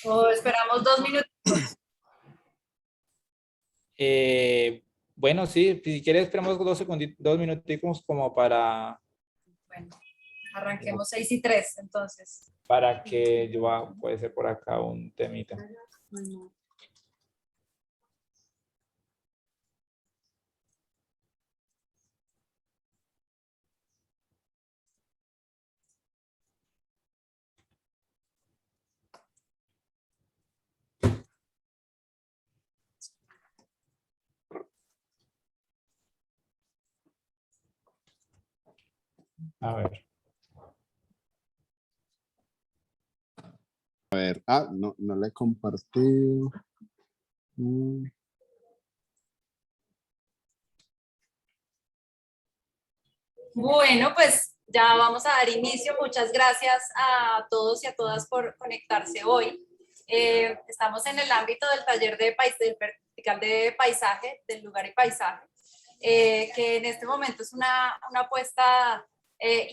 O esperamos 2 minutos. Bueno, sí, si quieres esperamos 2 minuticos como Bueno, arranquemos 6:03, entonces. para que yo puede ser por acá un temita. A ver. A ver, no, no le he compartido. Bueno, pues ya vamos a dar inicio. Muchas gracias a todos y a todas por conectarse hoy. Estamos en el ámbito del taller del vertical de paisaje, del lugar y paisaje, que en este momento es una apuesta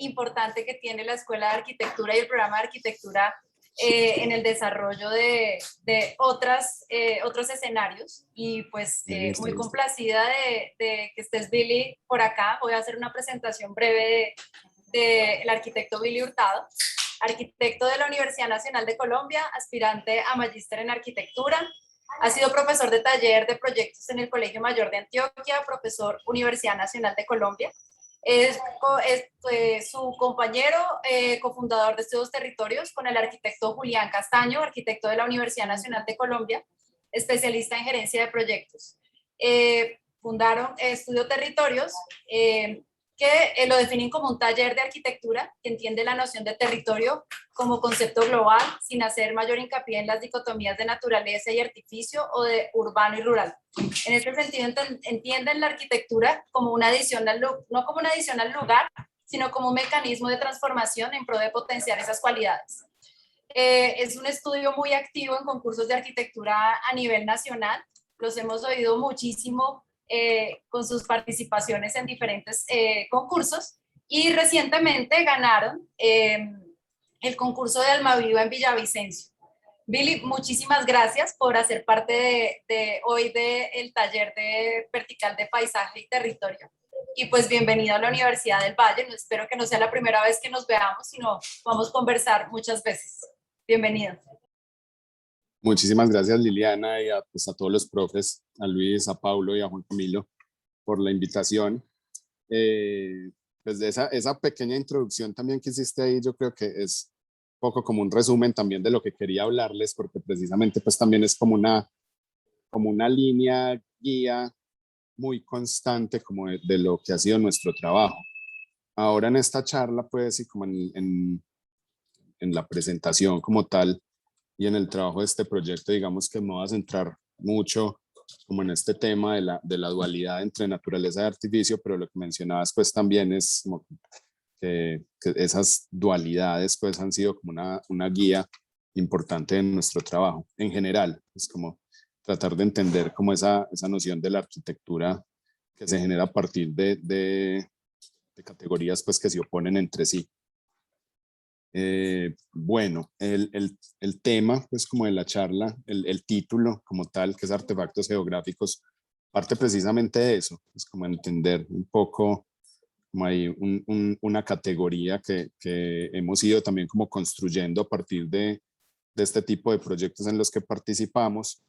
importante que tiene la Escuela de Arquitectura y el programa de arquitectura en el desarrollo de otros escenarios. Y pues muy complacida de que estés, Billy, por acá. Voy a hacer una presentación breve del arquitecto Billy Hurtado, arquitecto de la Universidad Nacional de Colombia, aspirante a magíster en arquitectura. Ha sido profesor de taller de proyectos en el Colegio Mayor de Antioquia, profesor Universidad Nacional de Colombia. Es su compañero, cofundador de Estudios Territorios con el arquitecto Julián Castaño, arquitecto de la Universidad Nacional de Colombia, especialista en gerencia de proyectos. Fundaron Estudio Territorios, que lo definen como un taller de arquitectura que entiende la noción de territorio como concepto global, sin hacer mayor hincapié en las dicotomías de naturaleza y artificio o de urbano y rural. En este sentido, entienden la arquitectura como una adición no como una adición al lugar, sino como un mecanismo de transformación en pro de potenciar esas cualidades. Es un estudio muy activo en concursos de arquitectura a nivel nacional. Los hemos oído muchísimo con sus participaciones en diferentes concursos, y recientemente ganaron el concurso de Almaviva en Villavicencio. Billy, muchísimas gracias por hacer parte de hoy del taller de vertical de paisaje y territorio. Y pues bienvenido a la Universidad del Valle. Espero que no sea la primera vez que nos veamos, sino vamos a conversar muchas veces. Bienvenido. Muchísimas gracias, Liliana, y pues a todos los profes, a Luis, a Paulo y a Juan Camilo por la invitación. Pues de esa pequeña introducción también que hiciste ahí, yo creo que es un poco como un resumen también de lo que quería hablarles, porque precisamente pues también es como una línea guía muy constante como de lo que ha sido nuestro trabajo. Ahora en esta charla, pues, y como en la presentación como tal, y en el trabajo de este proyecto, digamos que me voy a centrar mucho como en este tema de la dualidad entre naturaleza y artificio, pero lo que mencionabas pues también es como que esas dualidades pues han sido como una guía importante en nuestro trabajo en general. Es como tratar de entender como esa noción de la arquitectura que se genera a partir de categorías pues que se oponen entre sí. Bueno, el tema, pues como de la charla, el título como tal, que es Artefactos Geográficos, parte precisamente de eso, es como entender un poco, como hay una categoría que hemos ido también como construyendo a partir de este tipo de proyectos en los que participamos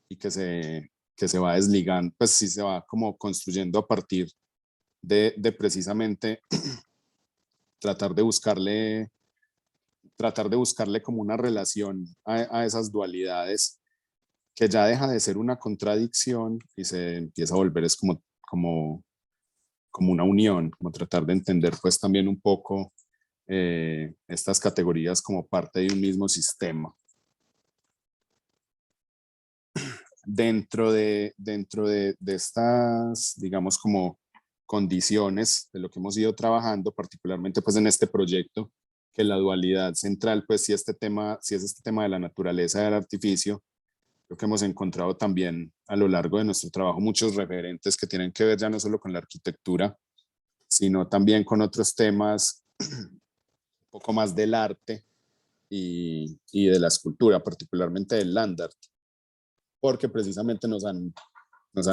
y que se va desligando, pues sí se va como construyendo a partir de precisamente tratar de buscarle como una relación a esas dualidades que ya deja de ser una contradicción y se empieza a volver es como una unión, como tratar de entender pues también un poco estas categorías como parte de un mismo sistema. Dentro de estas, digamos, como condiciones de lo que hemos ido trabajando, particularmente pues en este proyecto, que la dualidad central, pues si es este tema de la naturaleza del artificio, creo que hemos encontrado también a lo largo de nuestro trabajo muchos referentes que tienen que ver ya no solo con la arquitectura, sino también con otros temas un poco más del arte y de la escultura, particularmente del land art, porque precisamente nos han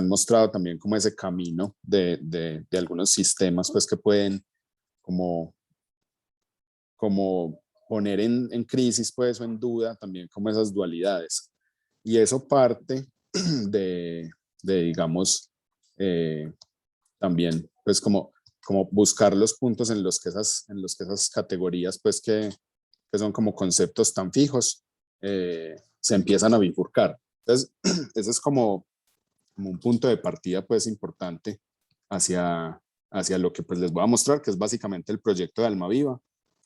mostrado también como ese camino de algunos sistemas pues que pueden como poner en crisis pues o en duda también como esas dualidades. Y eso parte de digamos, también pues como buscar los puntos en los que esas categorías pues que son como conceptos tan fijos se empiezan a bifurcar. Entonces, ese es como un punto de partida pues importante hacia lo que pues les voy a mostrar, que es básicamente el proyecto de Almaviva,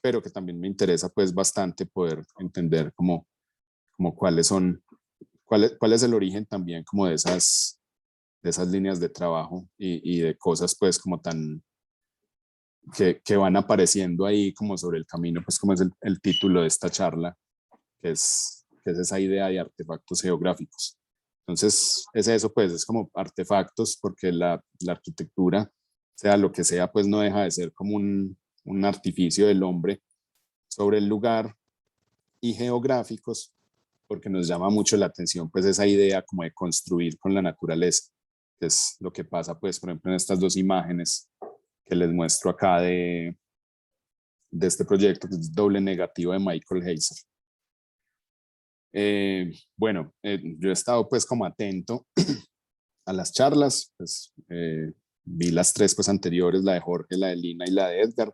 pero que también me interesa pues bastante poder entender como cuál es el origen también como de esas líneas de trabajo y de cosas pues como tan que van apareciendo ahí como sobre el camino, pues como es el título de esta charla, que es esa idea de artefactos geográficos. Entonces, es eso, pues, es como artefactos, porque la arquitectura, sea lo que sea, pues no deja de ser como un artificio del hombre sobre el lugar, y geográficos, porque nos llama mucho la atención, pues, esa idea como de construir con la naturaleza, que es lo que pasa, pues, por ejemplo, en estas dos imágenes que les muestro acá de este proyecto, que es Doble Negativo de Michael Heiser. Bueno, yo he estado pues como atento a las charlas, pues vi las tres pues anteriores, la de Jorge, la de Lina y la de Edgar,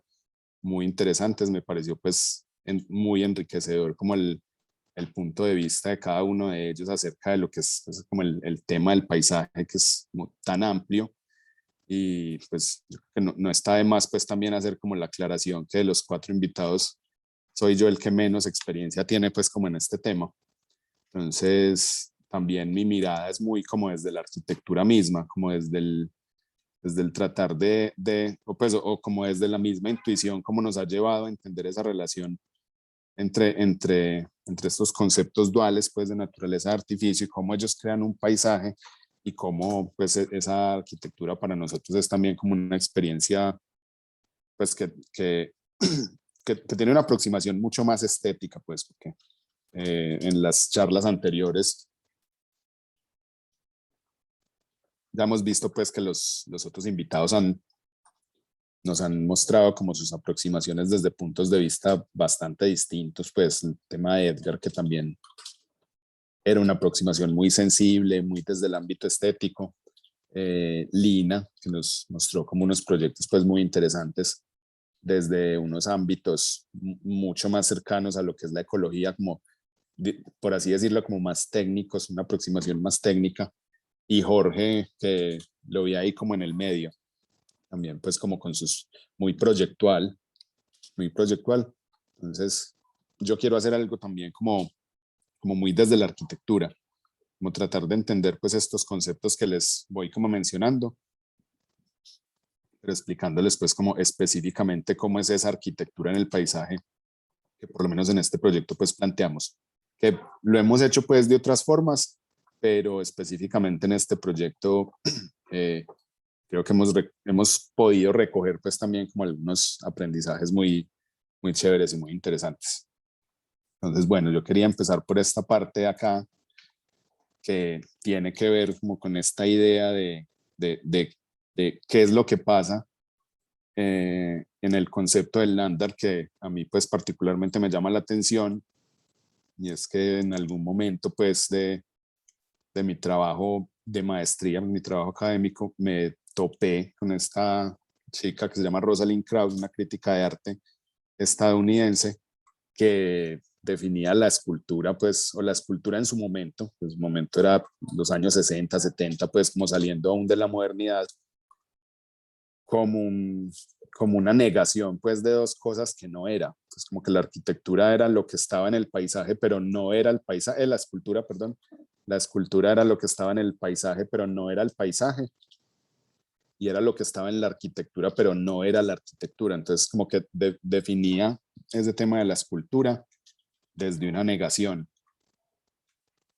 muy interesantes, me pareció pues muy enriquecedor como el punto de vista de cada uno de ellos acerca de lo que es pues, como el tema del paisaje, que es como tan amplio, y pues yo creo que no está de más pues también hacer como la aclaración que de los cuatro invitados soy yo el que menos experiencia tiene pues como en este tema. Entonces, también mi mirada es muy como desde la arquitectura misma, como desde el tratar o como desde la misma intuición, como nos ha llevado a entender esa relación entre estos conceptos duales, pues, de naturaleza de artificio, y cómo ellos crean un paisaje, y cómo, pues, esa arquitectura para nosotros es también como una experiencia, pues, que tiene una aproximación mucho más estética, pues, porque en las charlas anteriores ya hemos visto pues que los otros invitados nos han mostrado como sus aproximaciones desde puntos de vista bastante distintos, pues el tema de Edgar, que también era una aproximación muy sensible, muy desde el ámbito estético. Lina, que nos mostró como unos proyectos pues muy interesantes desde unos ámbitos mucho más cercanos a lo que es la ecología, como por así decirlo, como más técnicos, una aproximación más técnica. Y Jorge, que lo vi ahí como en el medio, también pues como con sus, muy proyectual. Entonces, yo quiero hacer algo también como muy desde la arquitectura, como tratar de entender pues estos conceptos que les voy como mencionando, pero explicándoles pues como específicamente cómo es esa arquitectura en el paisaje, que por lo menos en este proyecto pues planteamos, que lo hemos hecho pues de otras formas, pero específicamente en este proyecto creo que hemos podido recoger pues también como algunos aprendizajes muy, muy chéveres y muy interesantes. Entonces, bueno, yo quería empezar por esta parte de acá, que tiene que ver como con esta idea de qué es lo que pasa en el concepto del land art, que a mí pues particularmente me llama la atención, y es que en algún momento pues de mi trabajo de maestría, mi trabajo académico, me topé con esta chica que se llama Rosalind Krauss, una crítica de arte estadounidense, que definía la escultura, pues, o la escultura en su momento era los años 60, 70, pues como saliendo aún de la modernidad, como una negación, pues, de dos cosas que no era. Pues como que la arquitectura era lo que estaba en el paisaje, pero no era el paisaje, la escultura, perdón, la escultura era lo que estaba en el paisaje, pero no era el paisaje, y era lo que estaba en la arquitectura, pero no era la arquitectura. Entonces, como que definía ese tema de la escultura desde una negación,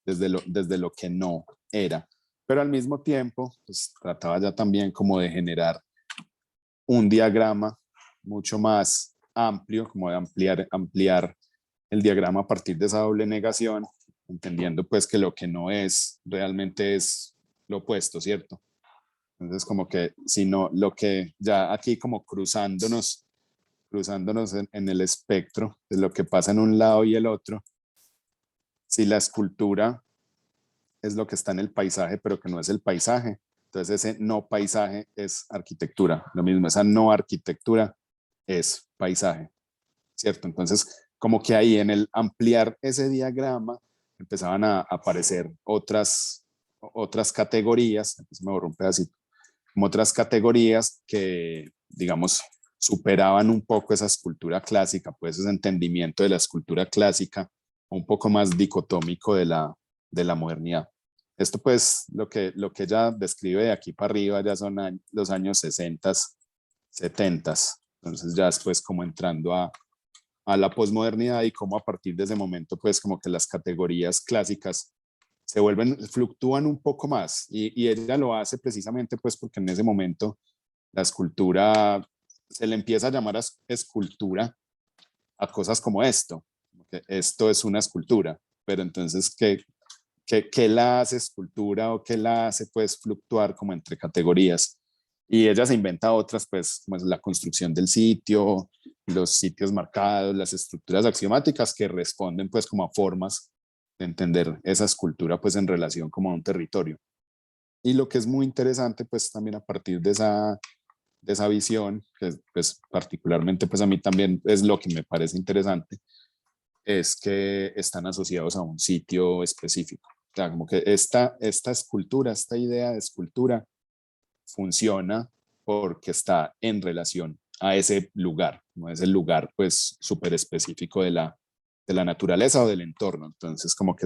desde lo que no era. Pero al mismo tiempo, pues trataba ya también como de generar un diagrama mucho más amplio, como de ampliar el diagrama a partir de esa doble negación, entendiendo pues que lo que no es realmente es lo opuesto, ¿cierto? Entonces como que, sino lo que ya aquí como cruzándonos en el espectro de lo que pasa en un lado y el otro, si la escultura es lo que está en el paisaje, pero que no es el paisaje, entonces ese no paisaje es arquitectura. Lo mismo, esa no arquitectura es paisaje, ¿cierto? Entonces, como que ahí en el ampliar ese diagrama empezaban a aparecer otras categorías, me borró un pedacito, como otras categorías que, digamos, superaban un poco esa escultura clásica, pues ese entendimiento de la escultura clásica, un poco más dicotómico de la modernidad. Esto pues lo que ella describe de aquí para arriba ya son los años 60, 70, entonces ya después como entrando a la posmodernidad y cómo a partir de ese momento pues como que las categorías clásicas se fluctúan un poco más y ella lo hace precisamente pues porque en ese momento la escultura se le empieza a llamar escultura a cosas como esto, que esto es una escultura, pero entonces ¿qué la hace escultura o qué la hace pues fluctuar como entre categorías? Y ella se inventa otras, pues, como es la construcción del sitio, los sitios marcados, las estructuras axiomáticas que responden, pues, como a formas de entender esa escultura, pues, en relación como a un territorio. Y lo que es muy interesante, pues, también a partir de esa visión, que, pues, particularmente, pues, a mí también es lo que me parece interesante, es que están asociados a un sitio específico. O sea, como que esta escultura, esta idea de escultura, funciona porque está en relación a ese lugar, no es el lugar pues súper específico de la naturaleza o del entorno. Entonces como que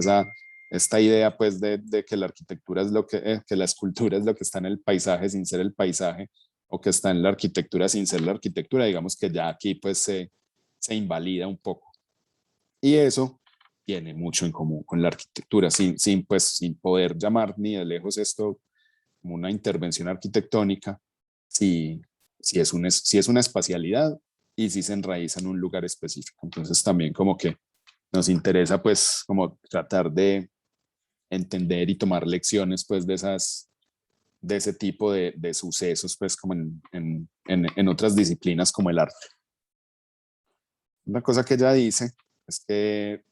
esta idea pues de que la arquitectura es que la escultura es lo que está en el paisaje sin ser el paisaje, o que está en la arquitectura sin ser la arquitectura, digamos que ya aquí pues se invalida un poco. Y eso tiene mucho en común con la arquitectura, sin poder llamar ni de lejos esto como una intervención arquitectónica, si, si es una espacialidad y si se enraiza en un lugar específico. Entonces también como que nos interesa pues como tratar de entender y tomar lecciones pues de ese tipo de sucesos pues como en otras disciplinas como el arte. Una cosa que ella dice es que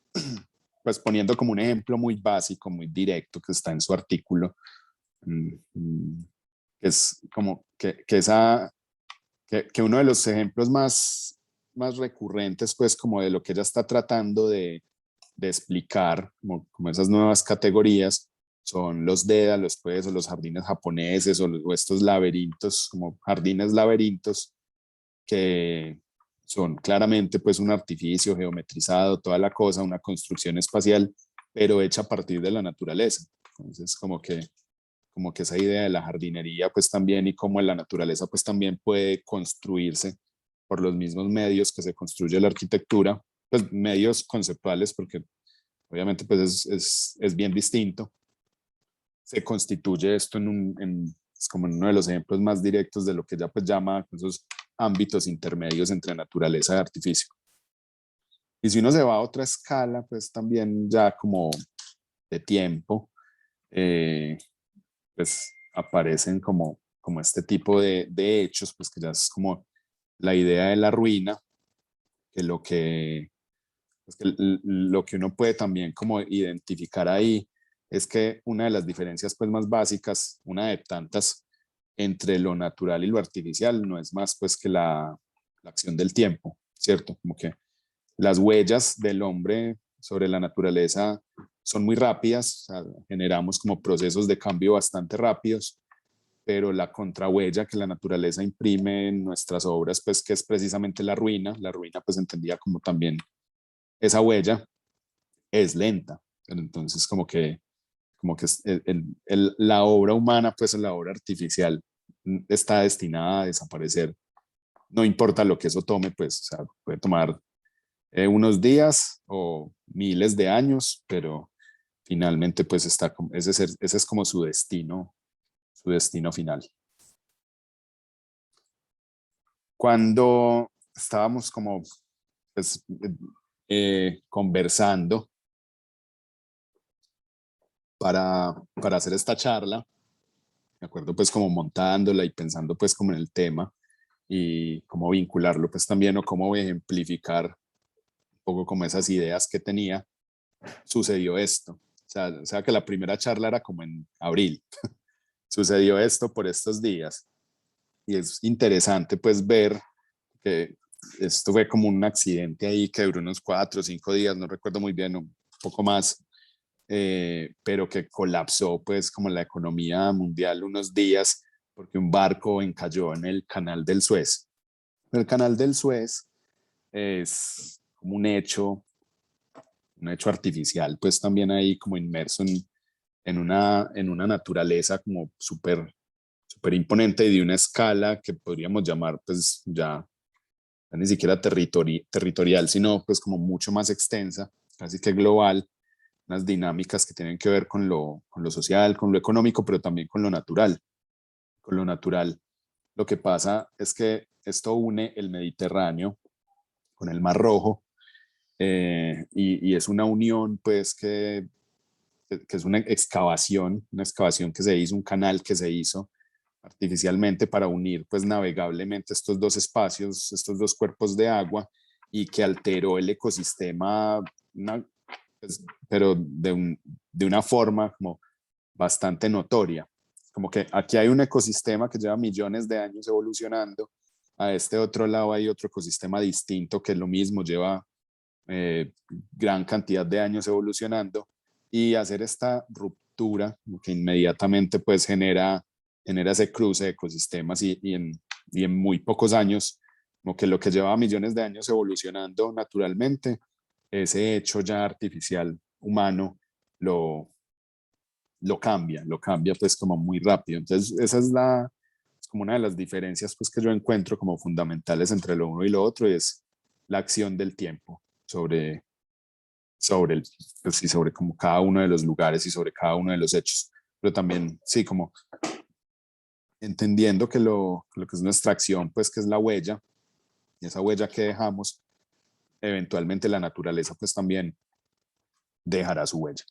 pues poniendo como un ejemplo muy básico, muy directo que está en su artículo, es como que uno de los ejemplos más recurrentes, pues como de lo que ella está tratando de explicar, como esas nuevas categorías, son los dédalos, pues, o los jardines japoneses, o estos laberintos, como jardines laberintos, que son claramente pues un artificio geometrizado, toda la cosa, una construcción espacial, pero hecha a partir de la naturaleza. Entonces, como que esa idea de la jardinería pues también y cómo la naturaleza pues también puede construirse por los mismos medios que se construye la arquitectura, pues medios conceptuales porque obviamente pues es bien distinto. Se constituye esto es como en uno de los ejemplos más directos de lo que ella pues llama esos ámbitos intermedios entre naturaleza y artificio. Y si uno se va a otra escala, pues también ya como de tiempo, pues aparecen como este tipo de hechos, pues que ya es como la idea de la ruina, que pues que lo que uno puede también como identificar ahí es que una de las diferencias pues más básicas, una de tantas, entre lo natural y lo artificial no es más pues que la acción del tiempo, ¿cierto? Como que las huellas del hombre sobre la naturaleza son muy rápidas, o sea, generamos como procesos de cambio bastante rápidos, pero la contrahuella que la naturaleza imprime en nuestras obras, pues que es precisamente la ruina pues entendía como también esa huella, es lenta, pero entonces como que la obra humana, pues la obra artificial está destinada a desaparecer, no importa lo que eso tome, pues o sea, puede tomar unos días o miles de años, pero finalmente pues ese es como su destino final. Cuando estábamos como pues, conversando para hacer esta charla, me acuerdo pues como montándola y pensando pues como en el tema y cómo vincularlo pues también o cómo ejemplificar un poco como esas ideas que tenía, sucedió esto. O sea que la primera charla era como en abril. Sucedió esto por estos días. Y es interesante pues ver que esto fue como un accidente ahí que duró unos 4 o 5 días, no recuerdo muy bien, un poco más, pero que colapsó pues como la economía mundial unos días porque un barco encalló en el canal del Suez. El canal del Suez es como un hecho artificial, pues también ahí como inmerso en una naturaleza como súper imponente y de una escala que podríamos llamar pues ya ni siquiera territorial, sino pues como mucho más extensa, casi que global, unas dinámicas que tienen que ver con lo social, con lo económico, pero también con lo natural. Con lo natural, lo que pasa es que esto une el Mediterráneo con el Mar Rojo y es una unión pues que es una excavación que se hizo, un canal que se hizo artificialmente para unir pues navegablemente estos dos espacios, estos dos cuerpos de agua y que alteró el ecosistema, pues, pero de una forma como bastante notoria. Como que aquí hay un ecosistema que lleva millones de años evolucionando, a este otro lado hay otro ecosistema distinto que lo mismo lleva gran cantidad de años evolucionando y hacer esta ruptura que inmediatamente pues genera ese cruce de ecosistemas y en muy pocos años, como que lo que llevaba millones de años evolucionando naturalmente, ese hecho ya artificial humano lo cambia pues como muy rápido. Entonces esa es como una de las diferencias pues que yo encuentro como fundamentales entre lo uno y lo otro, y es la acción del tiempo sobre pues sí, sobre como cada uno de los lugares y sobre cada uno de los hechos. Pero también, sí, como entendiendo que lo que es nuestra acción, pues que es la huella, y esa huella que dejamos, eventualmente la naturaleza pues también dejará su huella.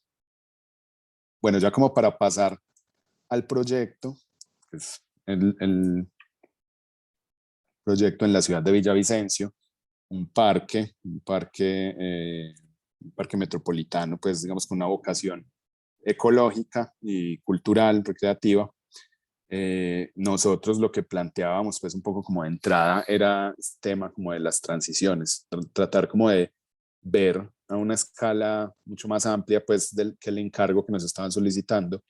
Bueno, ya como para pasar al proyecto, pues el proyecto en la ciudad de Villavicencio, un parque metropolitano, pues digamos con una vocación ecológica y cultural, recreativa. Nosotros lo que planteábamos pues un poco como de entrada era este tema como de las transiciones, tratar como de ver a una escala mucho más amplia pues que el encargo que nos estaban solicitando,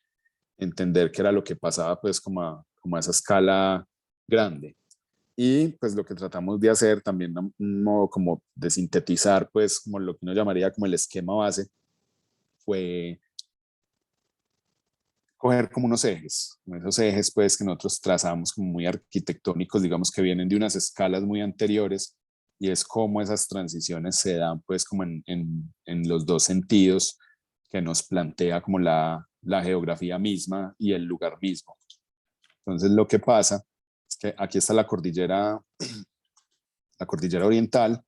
entender qué era lo que pasaba pues como a esa escala grande. Y pues lo que tratamos de hacer también, un modo como de sintetizar pues como lo que uno llamaría como el esquema base, fue coger como unos ejes, como esos ejes pues que nosotros trazamos como muy arquitectónicos, digamos que vienen de unas escalas muy anteriores, y es cómo esas transiciones se dan pues como en los dos sentidos que nos plantea como la geografía misma y el lugar mismo. Entonces lo que pasa es que aquí está la cordillera oriental,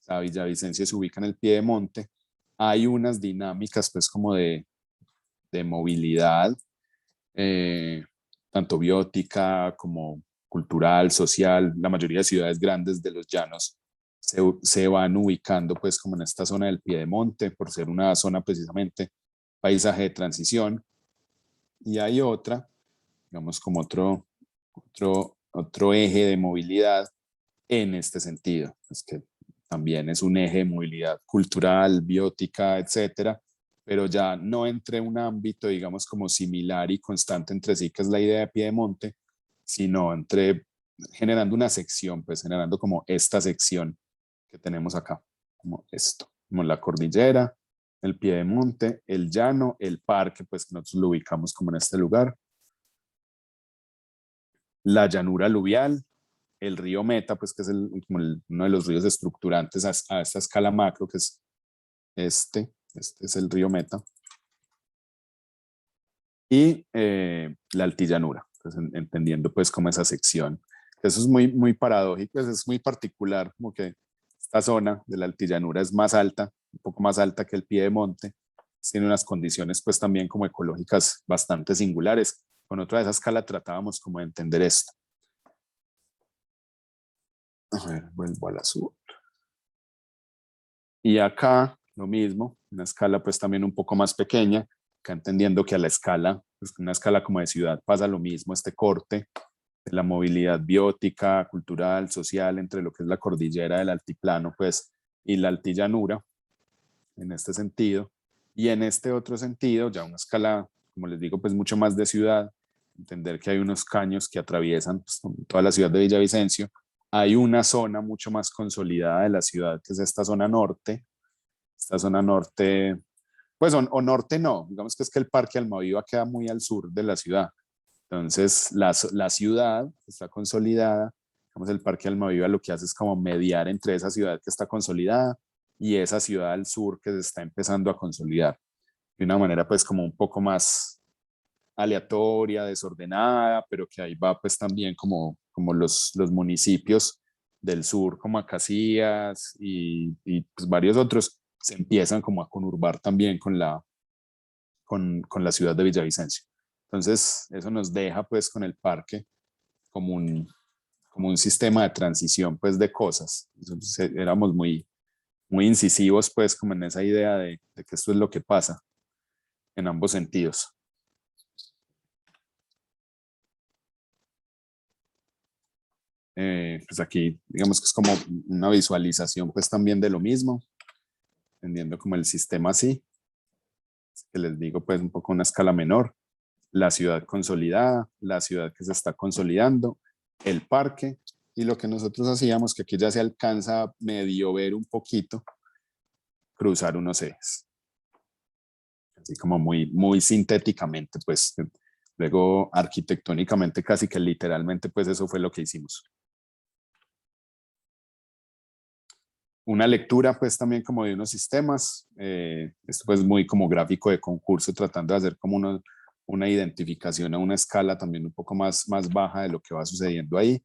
la Villavicencio se ubica en el pie de monte, hay unas dinámicas pues como de movilidad, tanto biótica como cultural, social. La mayoría de ciudades grandes de los llanos se van ubicando pues como en esta zona del Piedemonte por ser una zona precisamente paisaje de transición. Y hay otra, digamos como otro eje de movilidad en este sentido, es que también es un eje de movilidad cultural, biótica, etcétera, pero ya no entre un ámbito, digamos, como similar y constante entre sí, que es la idea de Piedemonte, sino generando una sección, pues generando como esta sección que tenemos acá, como esto, como la cordillera, el Piedemonte, el llano, el parque, pues que nosotros lo ubicamos como en este lugar, la llanura aluvial, el río Meta, pues que es uno de los ríos estructurantes a esta escala macro, que es este es el río Meta, y la altillanura, pues, entendiendo pues como esa sección. Eso es muy paradójico, es muy particular, como que esta zona de la altillanura es más alta, un poco más alta que el piedemonte, tiene unas condiciones pues también como ecológicas bastante singulares. Con otra de esa escala tratábamos como de entender esto. A ver, vuelvo al azul. Y acá lo mismo, una escala pues también un poco más pequeña, acá entendiendo que a la escala, pues una escala como de ciudad pasa lo mismo, este corte de la movilidad biótica, cultural, social, entre lo que es la cordillera del altiplano pues y la altillanura, en este sentido. Y en este otro sentido, ya una escala, como les digo, pues mucho más de ciudad, entender que hay unos caños que atraviesan pues, toda la ciudad de Villavicencio. Hay una zona mucho más consolidada de la ciudad, que es esta zona norte. Esta zona norte, pues o norte no, digamos que es que el Parque Almaviva queda muy al sur de la ciudad. Entonces, la ciudad está consolidada, digamos, el Parque Almaviva lo que hace es como mediar entre esa ciudad que está consolidada y esa ciudad al sur que se está empezando a consolidar de una manera pues como un poco más aleatoria, desordenada, pero que ahí va pues también como los municipios del sur, como Acacías y pues varios otros, se empiezan como a conurbar también con la ciudad de Villavicencio. Entonces, eso nos deja pues con el parque como un sistema de transición pues de cosas. Entonces, éramos muy incisivos pues como en esa idea de que esto es lo que pasa en ambos sentidos. Pues aquí digamos que es como una visualización pues también de lo mismo, entendiendo como el sistema así, que les digo pues un poco una escala menor, la ciudad consolidada, la ciudad que se está consolidando, el parque y lo que nosotros hacíamos, que aquí ya se alcanza a medio ver un poquito, cruzar unos ejes. Así como muy sintéticamente, pues luego arquitectónicamente casi que literalmente pues eso fue lo que hicimos. Una lectura pues también como de unos sistemas, esto pues muy como gráfico de concurso, tratando de hacer como una identificación a una escala también un poco más baja de lo que va sucediendo ahí.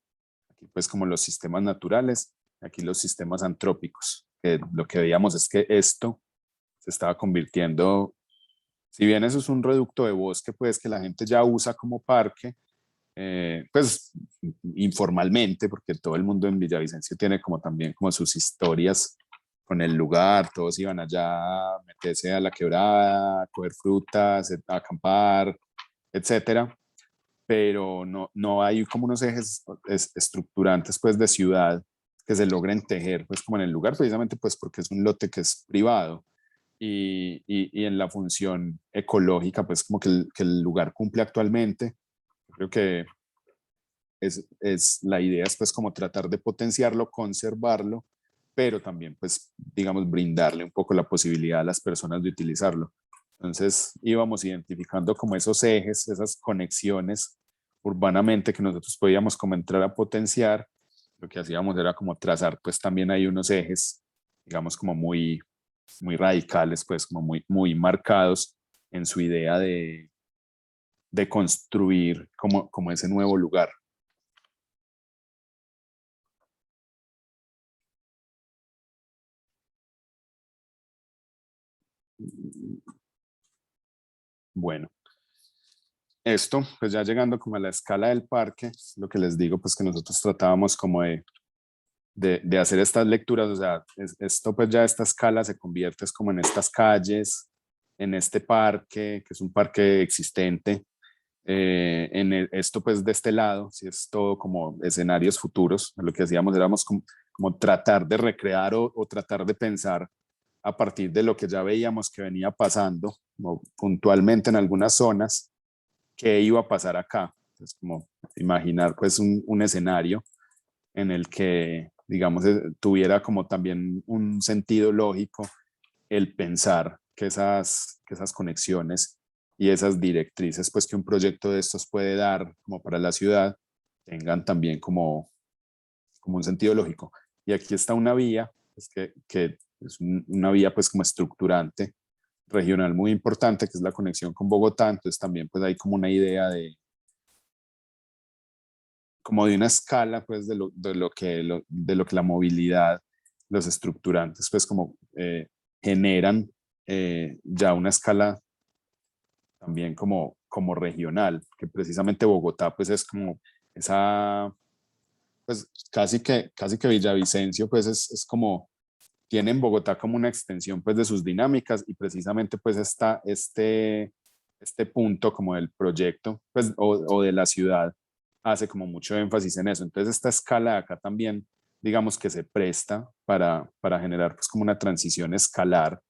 Aquí pues como los sistemas naturales, aquí los sistemas antrópicos, que lo que veíamos es que esto se estaba convirtiendo, si bien eso es un reducto de bosque pues que la gente ya usa como parque, pues informalmente, porque todo el mundo en Villavicencio tiene como también como sus historias con el lugar, todos iban allá a meterse a la quebrada, a coger frutas, a acampar, etcétera, pero no hay como unos ejes estructurantes pues de ciudad que se logren tejer pues como en el lugar, precisamente pues porque es un lote que es privado y en la función ecológica pues como que el lugar cumple actualmente. Creo que la idea es pues como tratar de potenciarlo, conservarlo, pero también pues digamos brindarle un poco la posibilidad a las personas de utilizarlo. Entonces íbamos identificando como esos ejes, esas conexiones urbanamente que nosotros podíamos como entrar a potenciar. Lo que hacíamos era como trazar pues también hay unos ejes, digamos como muy radicales, pues como muy marcados en su idea de construir como ese nuevo lugar. Bueno, esto, pues ya llegando como a la escala del parque, lo que les digo, pues que nosotros tratábamos como de hacer estas lecturas, o sea, esto pues ya esta escala se convierte es como en estas calles, en este parque, que es un parque existente, esto pues de este lado, si es todo como escenarios futuros, lo que hacíamos éramos como tratar de recrear o tratar de pensar a partir de lo que ya veíamos que venía pasando, como puntualmente en algunas zonas, qué iba a pasar acá. Es como imaginar pues un escenario en el que, digamos, tuviera como también un sentido lógico el pensar que esas conexiones y esas directrices pues que un proyecto de estos puede dar como para la ciudad tengan también como un sentido lógico. Y aquí está una vía, pues, que es una vía pues como estructurante regional muy importante, que es la conexión con Bogotá. Entonces también pues hay como una idea como de una escala pues de lo que la movilidad los estructurantes pues como generan ya una escala también como regional, que precisamente Bogotá pues es como esa, pues casi que Villavicencio pues es como, tiene en Bogotá como una extensión pues de sus dinámicas y precisamente pues está este punto como del proyecto pues o de la ciudad hace como mucho énfasis en eso. Entonces esta escala de acá también digamos que se presta para generar pues como una transición escalar.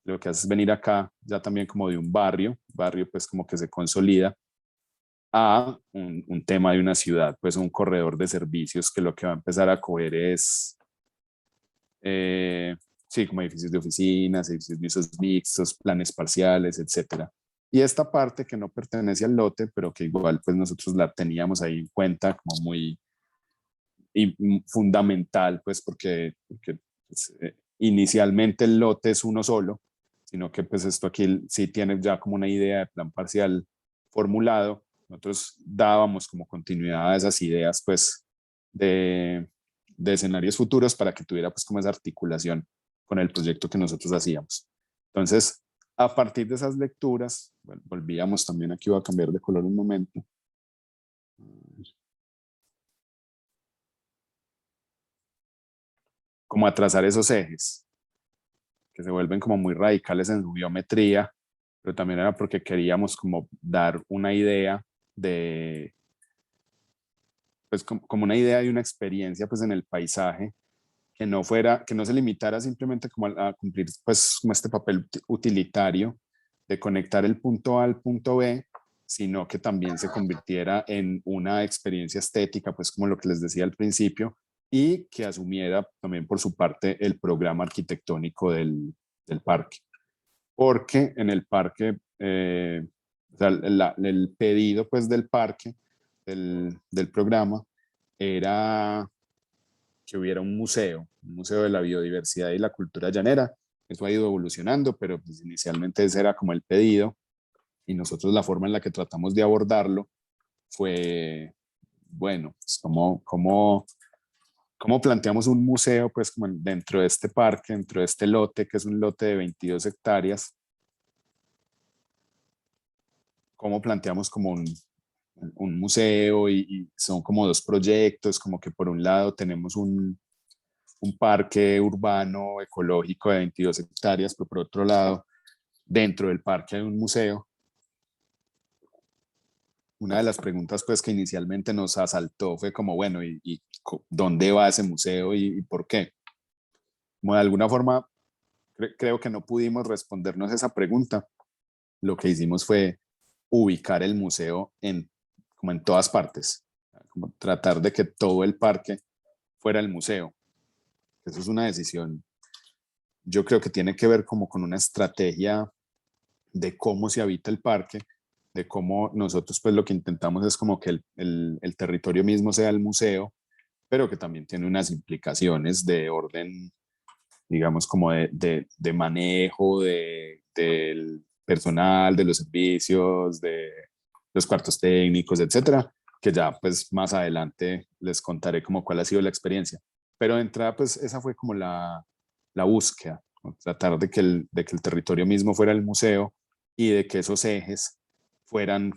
Lo que hace es venir acá ya también como de un barrio pues como que se consolida a un tema de una ciudad, pues un corredor de servicios que lo que va a empezar a coger es, sí, como edificios de oficinas, edificios de usos mixtos, planes parciales, etcétera. Y esta parte que no pertenece al lote, pero que igual pues nosotros la teníamos ahí en cuenta como muy fundamental, pues porque pues, inicialmente el lote es uno solo, sino que pues esto aquí sí tiene ya como una idea de plan parcial formulado. Nosotros dábamos como continuidad a esas ideas pues de escenarios futuros para que tuviera pues como esa articulación con el proyecto que nosotros hacíamos. Entonces, a partir de esas lecturas, bueno, volvíamos también, aquí voy a cambiar de color un momento. Como a trazar esos ejes que se vuelven como muy radicales en su geometría, pero también era porque queríamos como dar una idea de, pues como una idea de una experiencia pues en el paisaje que no fuera, que no se limitara simplemente como a cumplir pues como este papel utilitario de conectar el punto A al punto B, sino que también se convirtiera en una experiencia estética, pues como lo que les decía al principio, y que asumiera también por su parte el programa arquitectónico del parque. Porque en el parque, o sea, el pedido pues del parque, del programa, era que hubiera un museo de la biodiversidad y la cultura llanera. Eso ha ido evolucionando, pero pues inicialmente ese era como el pedido y nosotros la forma en la que tratamos de abordarlo fue, bueno, pues cómo planteamos un museo pues como dentro de este parque, dentro de este lote, que es un lote de 22 hectáreas, cómo planteamos como un museo y son como dos proyectos, como que por un lado tenemos un parque urbano ecológico de 22 hectáreas, pero por otro lado, dentro del parque hay un museo. Una de las preguntas pues que inicialmente nos asaltó fue como, bueno, ¿y dónde va ese museo y por qué? Como de alguna forma, creo que no pudimos respondernos esa pregunta. Lo que hicimos fue ubicar el museo como en todas partes, como tratar de que todo el parque fuera el museo. Eso es una decisión, yo creo que tiene que ver como con una estrategia de cómo se habita el parque, de cómo nosotros pues lo que intentamos es como que el territorio mismo sea el museo, pero que también tiene unas implicaciones de orden, digamos, como de manejo del personal, de los servicios, de los cuartos técnicos, etcétera, que ya pues más adelante les contaré como cuál ha sido la experiencia. Pero de entrada pues esa fue como la búsqueda, ¿no? Tratar de que el territorio mismo fuera el museo y de que esos ejes fueran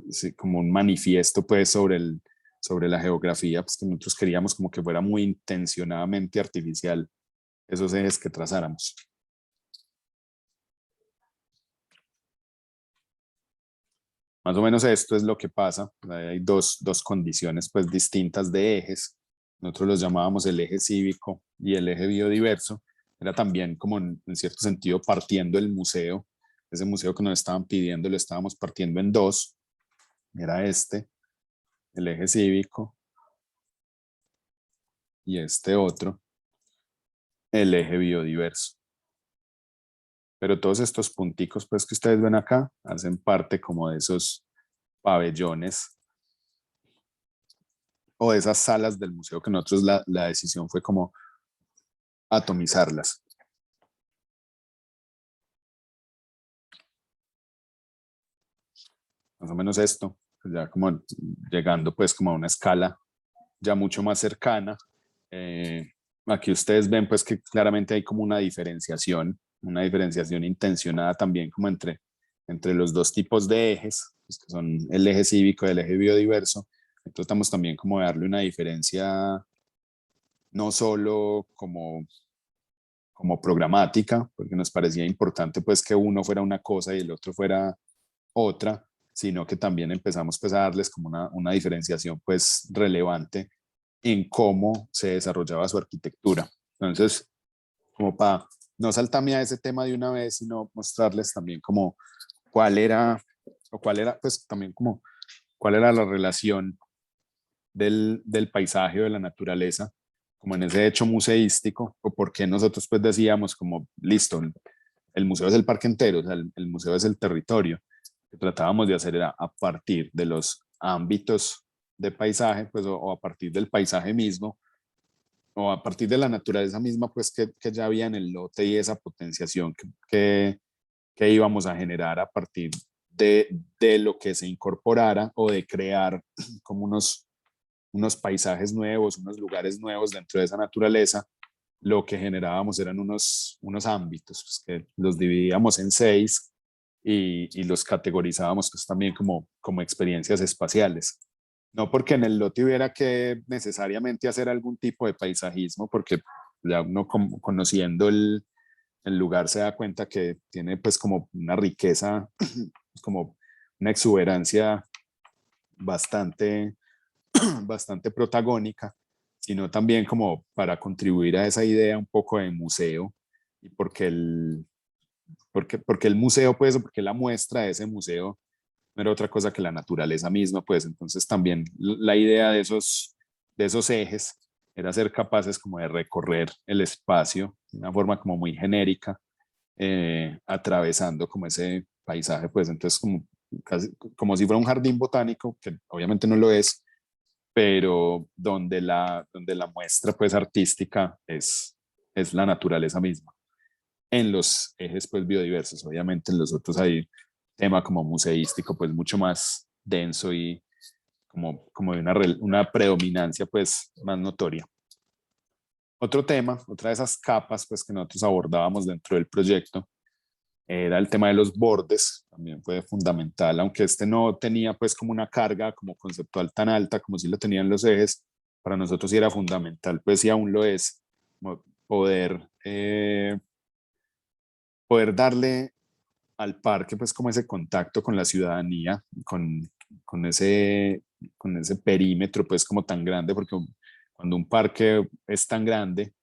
sí, como un manifiesto pues sobre la geografía, pues que nosotros queríamos como que fuera muy intencionadamente artificial esos ejes que trazáramos. Más o menos esto es lo que pasa. Hay dos condiciones pues distintas de ejes. Nosotros los llamábamos el eje cívico y el eje biodiverso. Era también como en cierto sentido partiendo el museo. Ese museo que nos estaban pidiendo lo estábamos partiendo en dos. Era este, el eje cívico, y este otro, el eje biodiverso. Pero todos estos punticos pues que ustedes ven acá hacen parte como de esos pabellones o de esas salas del museo que nosotros la decisión fue como atomizarlas. Más o menos esto, pues ya como llegando pues como a una escala ya mucho más cercana. aquí ustedes ven pues que claramente hay como una diferenciación intencionada también como entre los dos tipos de ejes, pues, que son el eje cívico y el eje biodiverso. Entonces tratamos también como de darle una diferencia no solo como programática, porque nos parecía importante pues que uno fuera una cosa y el otro fuera otra, sino que también empezamos pues a darles como una diferenciación pues relevante en cómo se desarrollaba su arquitectura. Entonces, como para no saltarme a ese tema de una vez, sino mostrarles también como cuál era pues también como cuál era la relación del paisaje o de la naturaleza, como en ese hecho museístico, o por qué nosotros pues decíamos como, listo, el museo es el parque entero, o sea, el museo es el territorio. Lo que tratábamos de hacer era a partir de los ámbitos de paisaje, pues, o a partir del paisaje mismo, o a partir de la naturaleza misma, pues, que ya había en el lote y esa potenciación que íbamos a generar a partir de lo que se incorporara o de crear como unos paisajes nuevos, unos lugares nuevos dentro de esa naturaleza. Lo que generábamos eran unos ámbitos pues, que los dividíamos en 6 y los categorizábamos pues, también como experiencias espaciales. No porque en el lote hubiera que necesariamente hacer algún tipo de paisajismo, porque ya uno conociendo el lugar se da cuenta que tiene pues como una riqueza, como una exuberancia bastante, bastante protagónica, sino también como para contribuir a esa idea un poco de museo y porque el museo, pues, porque la muestra de ese museo no era otra cosa que la naturaleza misma, pues entonces también la idea de esos ejes era ser capaces como de recorrer el espacio de una forma como muy genérica, atravesando como ese paisaje, pues entonces como si fuera un jardín botánico, que obviamente no lo es, pero donde la muestra pues artística es la naturaleza misma en los ejes pues biodiversos. Obviamente en los otros hay tema como museístico pues mucho más denso y como de una predominancia pues más notoria. Otro tema, otra de esas capas pues que nosotros abordábamos dentro del proyecto era el tema de los bordes, también fue fundamental, aunque este no tenía pues como una carga como conceptual tan alta como si lo tenían los ejes, para nosotros sí era fundamental, pues y aún lo es, poder darle al parque pues como ese contacto con la ciudadanía, con ese perímetro pues como tan grande, porque cuando un parque es tan grande,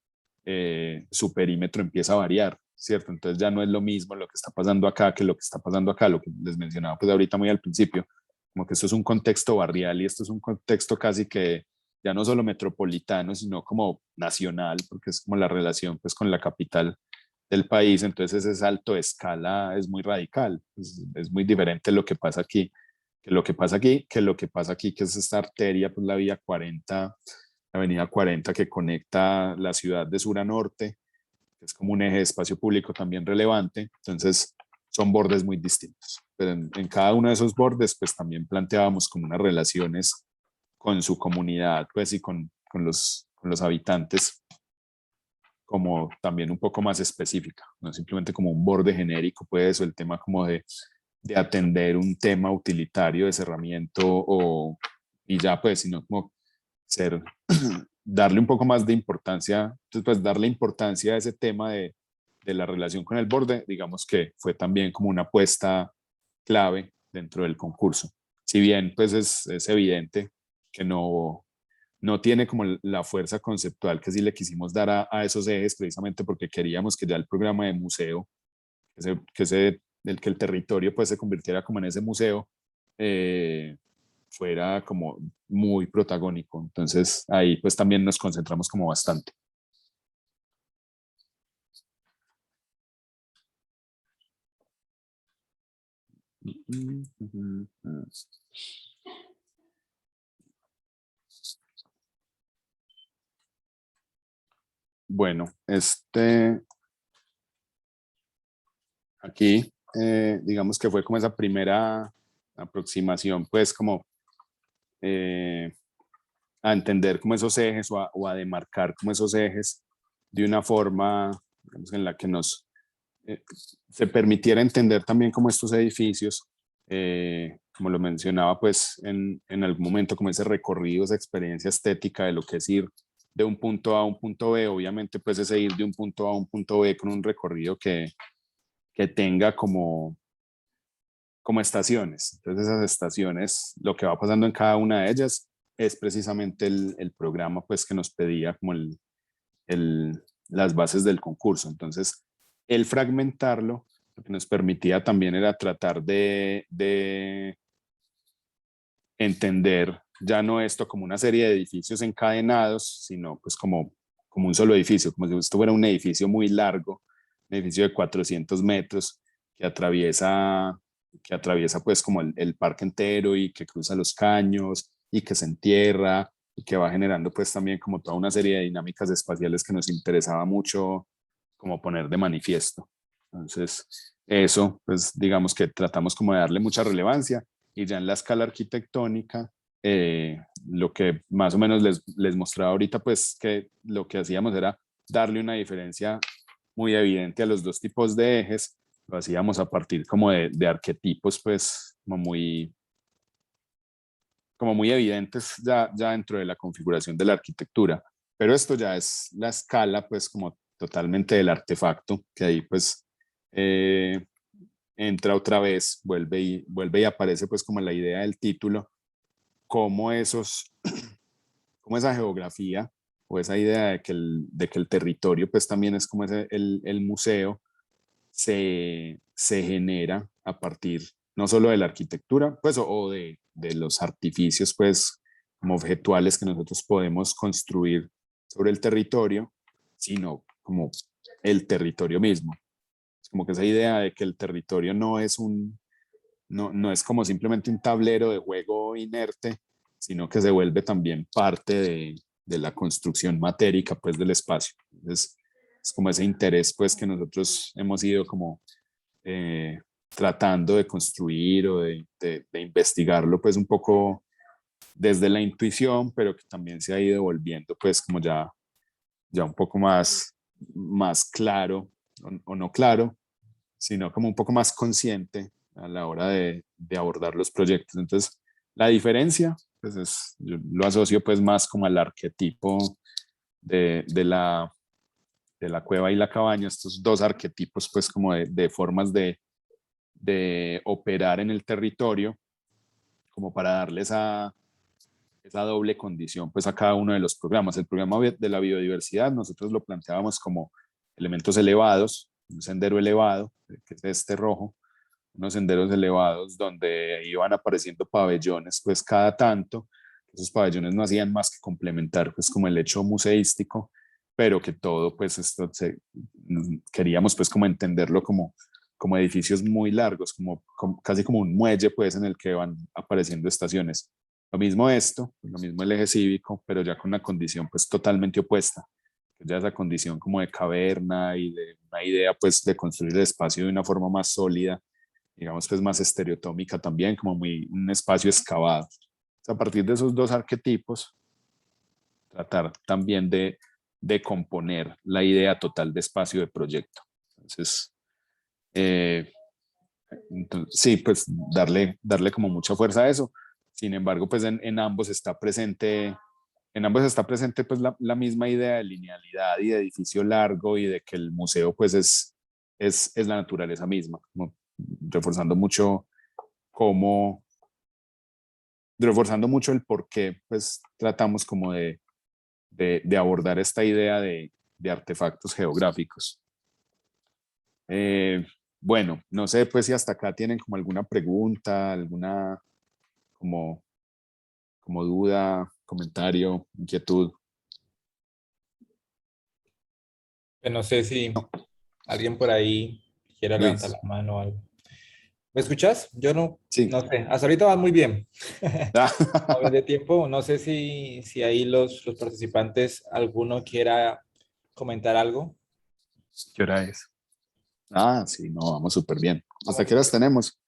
su perímetro empieza a variar, ¿cierto? Entonces ya no es lo mismo lo que está pasando acá que lo que está pasando acá, lo que les mencionaba pues ahorita muy al principio, como que esto es un contexto barrial y esto es un contexto casi que ya no solo metropolitano, sino como nacional, porque es como la relación pues con la capital del país, entonces ese salto de escala es muy radical, es muy diferente lo que pasa aquí, que lo que pasa aquí, que es esta arteria, pues la vía 40, la avenida 40 que conecta la ciudad de sur a norte, que es como un eje de espacio público también relevante, entonces son bordes muy distintos, pero en cada uno de esos bordes pues también planteábamos como unas relaciones con su comunidad pues y con los habitantes como también un poco más específica, no simplemente como un borde genérico, pues, o el tema como de atender un tema utilitario de cerramiento y ya, pues, sino como ser, darle un poco más de importancia, entonces, pues, darle importancia a ese tema de la relación con el borde, digamos que fue también como una apuesta clave dentro del concurso. Si bien, pues, es evidente que no tiene como la fuerza conceptual que sí le quisimos dar a esos ejes, precisamente porque queríamos que ya el programa de museo, que el territorio pues se convirtiera como en ese museo, fuera como muy protagónico. Entonces ahí pues también nos concentramos como bastante. Bueno, aquí digamos que fue como esa primera aproximación, pues como a entender como esos ejes o a demarcar como esos ejes de una forma, digamos, en la que nos se permitiera entender también como estos edificios, como lo mencionaba pues en algún momento, como ese recorrido, esa experiencia estética de lo que es ir de un punto A a un punto B, obviamente pues ese ir de un punto A a un punto B con un recorrido que tenga como estaciones. Entonces esas estaciones, lo que va pasando en cada una de ellas es precisamente el programa pues que nos pedía como las bases del concurso. Entonces el fragmentarlo lo que nos permitía también era tratar de entender ya no esto como una serie de edificios encadenados, sino pues como un solo edificio, como si esto fuera un edificio muy largo, un edificio de 400 metros que atraviesa pues como el parque entero y que cruza los caños y que se entierra y que va generando pues también como toda una serie de dinámicas espaciales que nos interesaba mucho como poner de manifiesto. Entonces, eso pues digamos que tratamos como de darle mucha relevancia y ya en la escala arquitectónica, lo que más o menos les mostraba ahorita, pues que lo que hacíamos era darle una diferencia muy evidente a los dos tipos de ejes. Lo hacíamos a partir como de arquetipos, pues como muy evidentes ya dentro de la configuración de la arquitectura. Pero esto ya es la escala, pues como totalmente del artefacto, que ahí pues entra otra vez, vuelve y aparece pues como la idea del título, como como esa geografía o esa idea de que el territorio pues también es como el museo se genera a partir no solo de la arquitectura pues o de los artificios pues como objetuales que nosotros podemos construir sobre el territorio, sino como el territorio mismo. Es como que esa idea de que el territorio no es no es como simplemente un tablero de juego inerte, sino que se vuelve también parte de la construcción matérica pues del espacio. Entonces, es como ese interés pues que nosotros hemos ido como tratando de construir o de investigarlo pues un poco desde la intuición, pero que también se ha ido volviendo pues como ya un poco más claro o no claro, sino como un poco más consciente a la hora de abordar los proyectos. Entonces, la diferencia, pues yo lo asocio pues más como al arquetipo de la cueva y la cabaña, estos dos arquetipos pues como de formas de operar en el territorio, como para darle esa doble condición pues a cada uno de los programas. El programa de la biodiversidad nosotros lo planteábamos como elementos elevados, un sendero elevado, que es este rojo, unos senderos elevados donde iban apareciendo pabellones pues cada tanto. Esos pabellones no hacían más que complementar pues como el hecho museístico, pero que todo pues esto queríamos pues como entenderlo como edificios muy largos, casi como un muelle pues en el que van apareciendo estaciones. Lo mismo esto, lo mismo el eje cívico, pero ya con una condición pues totalmente opuesta, ya esa condición como de caverna y de una idea pues de construir el espacio de una forma más sólida, digamos pues más estereotómica también, como un espacio excavado. O sea, a partir de esos dos arquetipos, tratar también de componer la idea total de espacio de proyecto. Entonces, sí, pues darle como mucha fuerza a eso. Sin embargo, pues en ambos está presente pues la misma idea de linealidad y de edificio largo y de que el museo pues es la naturaleza misma, como cómo, reforzando mucho el por qué pues tratamos como de abordar esta idea de artefactos geográficos. Bueno, no sé pues si hasta acá tienen como alguna pregunta, alguna como duda, comentario, inquietud. Pues no sé si alguien por ahí quiera levantar Luis. la mano o algo. ¿Me escuchas? Yo Sí. no sé. Hasta ahorita va muy bien. Ah, A ver, de tiempo, no sé si ahí los participantes, alguno quiera comentar algo. ¿Qué hora es? Ah, sí, no, vamos súper bien. ¿Hasta Vamos qué horas súper bien. tenemos?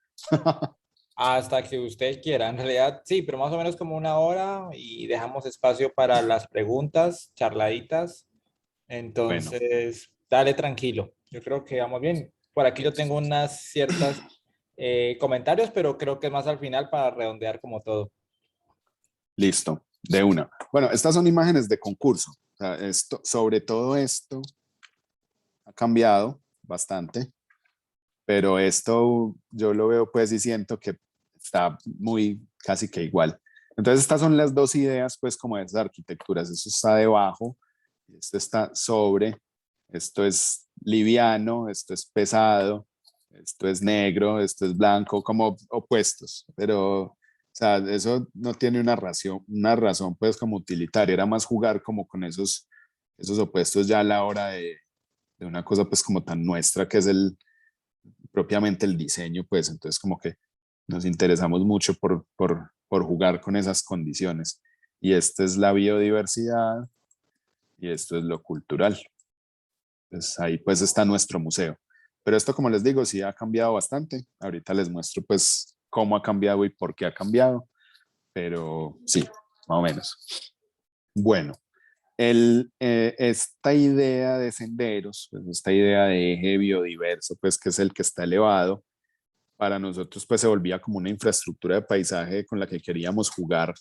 Hasta que usted quiera. En realidad, sí, pero más o menos como una hora y dejamos espacio para las preguntas, charladitas. Bueno, Entonces, dale tranquilo. Yo creo que vamos bien. Por aquí yo tengo unas ciertas comentarios, pero creo que es más al final para redondear como todo. listo, de una. Bueno, estas son imágenes de concurso. O sea, sobre todo esto ha cambiado bastante, pero esto yo lo veo pues y siento que está muy casi que igual. Entonces estas son las dos ideas pues como de esas arquitecturas. Eso está debajo, esto está sobre, esto es liviano, esto es pesado, esto es negro, esto es blanco, como opuestos, pero o sea, eso no tiene una razón pues como utilitaria, era más jugar como con esos opuestos ya a la hora de una cosa pues como tan nuestra que es propiamente el diseño, pues entonces como que nos interesamos mucho por jugar con esas condiciones. Y esta es la biodiversidad y esto es lo cultural. Pues ahí pues está nuestro museo. Pero esto, como les digo, sí ha cambiado bastante. Ahorita les muestro pues cómo ha cambiado y por qué ha cambiado, pero sí, más o menos. Bueno, esta idea de senderos, pues esta idea de eje biodiverso, pues que es el que está elevado, para nosotros pues se volvía como una infraestructura de paisaje con la que queríamos jugar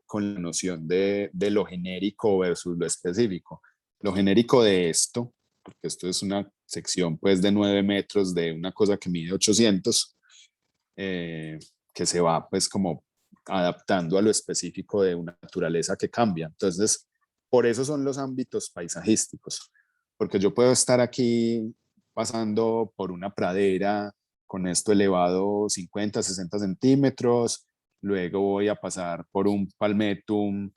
con la noción de lo genérico versus lo específico. Lo genérico de esto, porque esto es una sección pues de 9 metros de una cosa que mide 800, eh, que se va pues como adaptando a lo específico de una naturaleza que cambia. Entonces, por eso son los ámbitos paisajísticos, porque yo puedo estar aquí pasando por una pradera con esto elevado 50, 60 centímetros, luego voy a pasar por un palmetum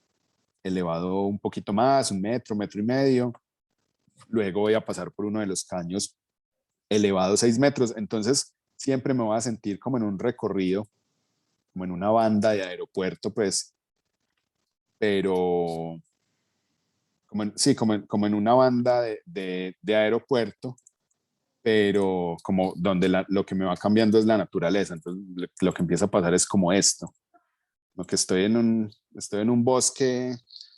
elevado un poquito más, un metro, metro y medio, luego voy a pasar por uno de los caños elevado 6 metros, entonces siempre me voy a sentir como en un recorrido, como en una banda de aeropuerto, pues, pero sí, como en una banda de aeropuerto, pero como donde lo que me va cambiando es la naturaleza, entonces lo que empieza a pasar es como esto, lo que estoy en un bosque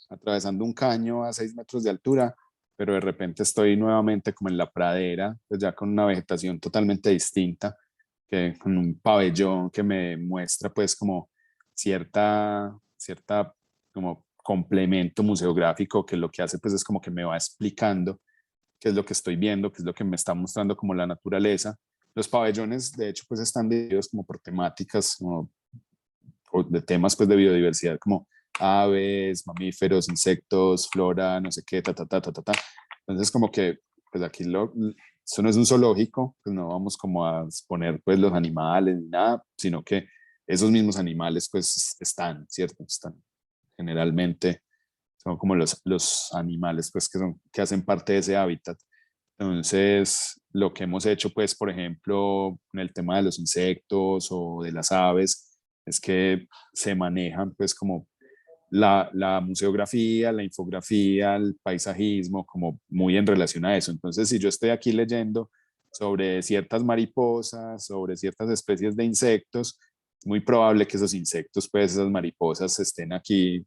atravesando un caño a 6 metros de altura, pero de repente estoy nuevamente como en la pradera, pues ya con una vegetación totalmente distinta, que con un pabellón que me muestra pues como cierta como complemento museográfico que lo que hace pues es como que me va explicando qué es lo que estoy viendo, qué es lo que me está mostrando como la naturaleza. Los pabellones de hecho pues están divididos como por temáticas, como de temas pues de biodiversidad como aves, mamíferos, insectos, flora, no sé qué, ta, ta, ta, ta, ta, ta. Entonces como que pues aquí eso no es un zoológico, pues no vamos como a exponer pues los animales ni nada, sino que esos mismos animales pues están, ¿cierto? Están generalmente, son como los animales pues que hacen parte de ese hábitat. Entonces, lo que hemos hecho, pues, por ejemplo, en el tema de los insectos o de las aves, es que se manejan, pues, como la museografía, la infografía, el paisajismo, como muy en relación a eso. Entonces, si yo estoy aquí leyendo sobre ciertas mariposas, sobre ciertas especies de insectos, es muy probable que esos insectos, pues, esas mariposas estén aquí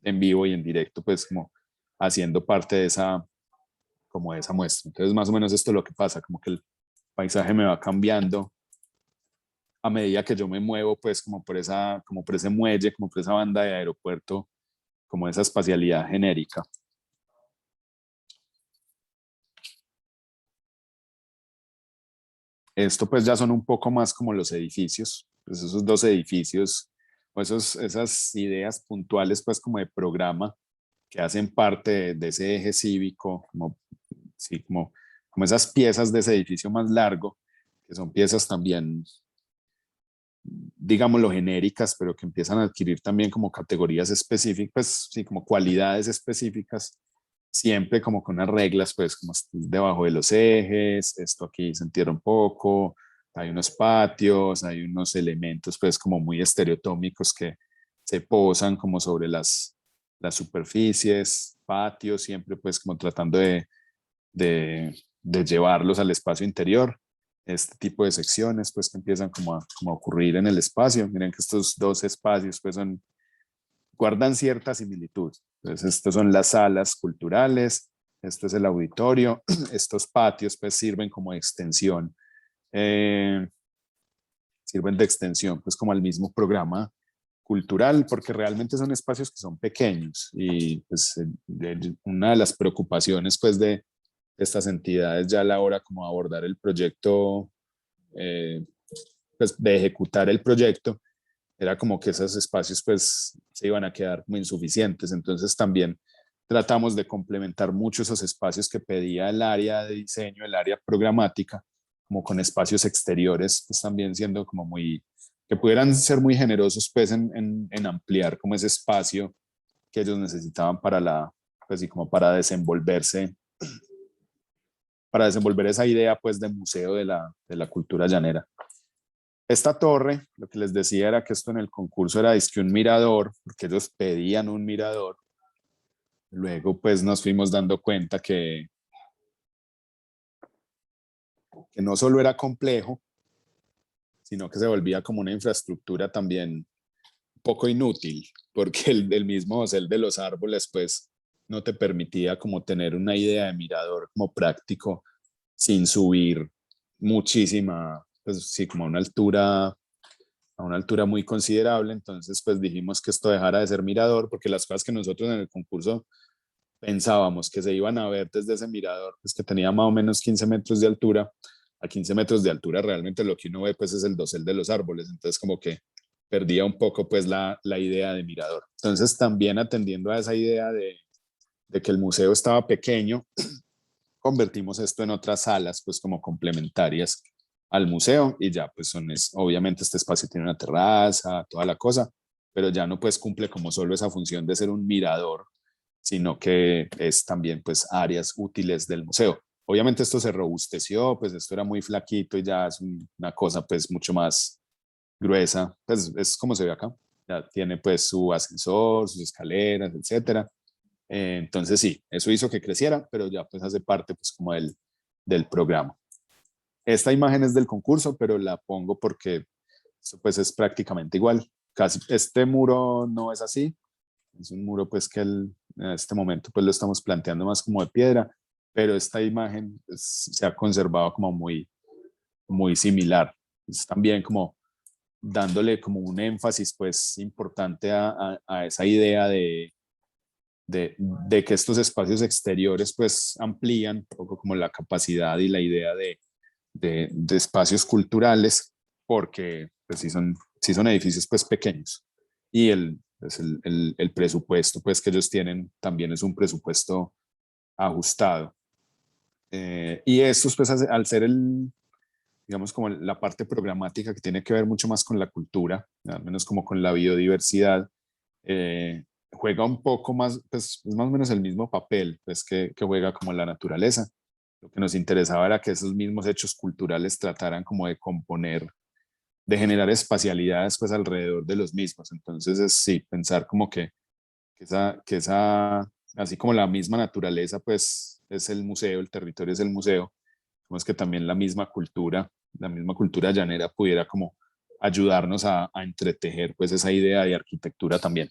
en vivo y en directo, pues, como haciendo parte de como de esa muestra. Entonces, más o menos esto es lo que pasa, como que el paisaje me va cambiando a medida que yo me muevo, pues como por ese muelle, como por esa banda de aeropuerto, como esa espacialidad genérica. Esto pues ya son un poco más como los edificios, pues esos dos edificios, o esas ideas puntuales pues como de programa que hacen parte de ese eje cívico, como, sí, como esas piezas de ese edificio más largo, que son piezas también digámoslo, genéricas, pero que empiezan a adquirir también como categorías específicas, pues, sí, como cualidades específicas, siempre como con unas reglas, pues como debajo de los ejes, esto aquí se entierra un poco, hay unos patios, hay unos elementos pues como muy estereotómicos que se posan como sobre las superficies, patios, siempre pues como tratando de llevarlos al espacio interior. Este tipo de secciones pues que empiezan como a ocurrir en el espacio. Miren que estos dos espacios pues guardan cierta similitud. Entonces, estas son las salas culturales, Este es el auditorio. Estos patios pues sirven como extensión, sirven de extensión pues como al mismo programa cultural, porque realmente son espacios que son pequeños y pues una de las preocupaciones pues de estas entidades ya a la hora como abordar el proyecto, pues de ejecutar el proyecto, era como que esos espacios pues se iban a quedar muy insuficientes. Entonces también tratamos de complementar mucho esos espacios que pedía el área de diseño, el área programática, como con espacios exteriores, pues también siendo como muy, que pudieran ser muy generosos pues en ampliar como ese espacio que ellos necesitaban para la, pues y como para desenvolver esa idea pues de museo de la cultura llanera. Esta torre, lo que les decía era que esto en el concurso era dizque un mirador, porque ellos pedían un mirador. Luego pues nos fuimos dando cuenta que no solo era complejo, sino que se volvía como una infraestructura también un poco inútil, porque el mismo dosel de los árboles pues no te permitía como tener una idea de mirador como práctico sin subir muchísima, pues sí, como a una altura muy considerable. Entonces pues dijimos que esto dejara de ser mirador, porque las cosas que nosotros en el concurso pensábamos que se iban a ver desde ese mirador, pues que tenía más o menos 15 metros de altura, a 15 metros de altura realmente lo que uno ve pues es el dosel de los árboles, entonces como que perdía un poco pues la idea de mirador. Entonces también atendiendo a esa idea de que el museo estaba pequeño, convertimos esto en otras salas pues como complementarias al museo y ya pues obviamente este espacio tiene una terraza, toda la cosa, pero ya no pues cumple como solo esa función de ser un mirador, sino que es también pues áreas útiles del museo. Obviamente esto se robusteció, pues esto era muy flaquito y ya es una cosa pues mucho más gruesa, pues es como se ve acá, ya tiene pues su ascensor, sus escaleras, etcétera. Entonces sí, eso hizo que creciera, pero ya pues hace parte pues como del programa. Esta imagen es del concurso, pero la pongo porque esto pues es prácticamente igual. Casi, este muro no es así, es un muro pues que en este momento pues lo estamos planteando más como de piedra, pero esta imagen pues, se ha conservado como muy similar. Es también como dándole como un énfasis pues importante a esa idea de que estos espacios exteriores pues amplían un poco como la capacidad y la idea de espacios culturales, porque pues sí son edificios pues pequeños y pues, el presupuesto pues que ellos tienen también es un presupuesto ajustado. Y estos pues al ser digamos como la parte programática que tiene que ver mucho más con la cultura, al menos como con la biodiversidad, juega un poco más, pues es más o menos el mismo papel pues, que juega como la naturaleza. Lo que nos interesaba era que esos mismos hechos culturales trataran como de componer, de generar espacialidades pues alrededor de los mismos. Entonces es sí, pensar como que esa, así como la misma naturaleza pues es el museo, el territorio es el museo, como es que también la misma cultura llanera pudiera como ayudarnos a entretejer pues esa idea de arquitectura también.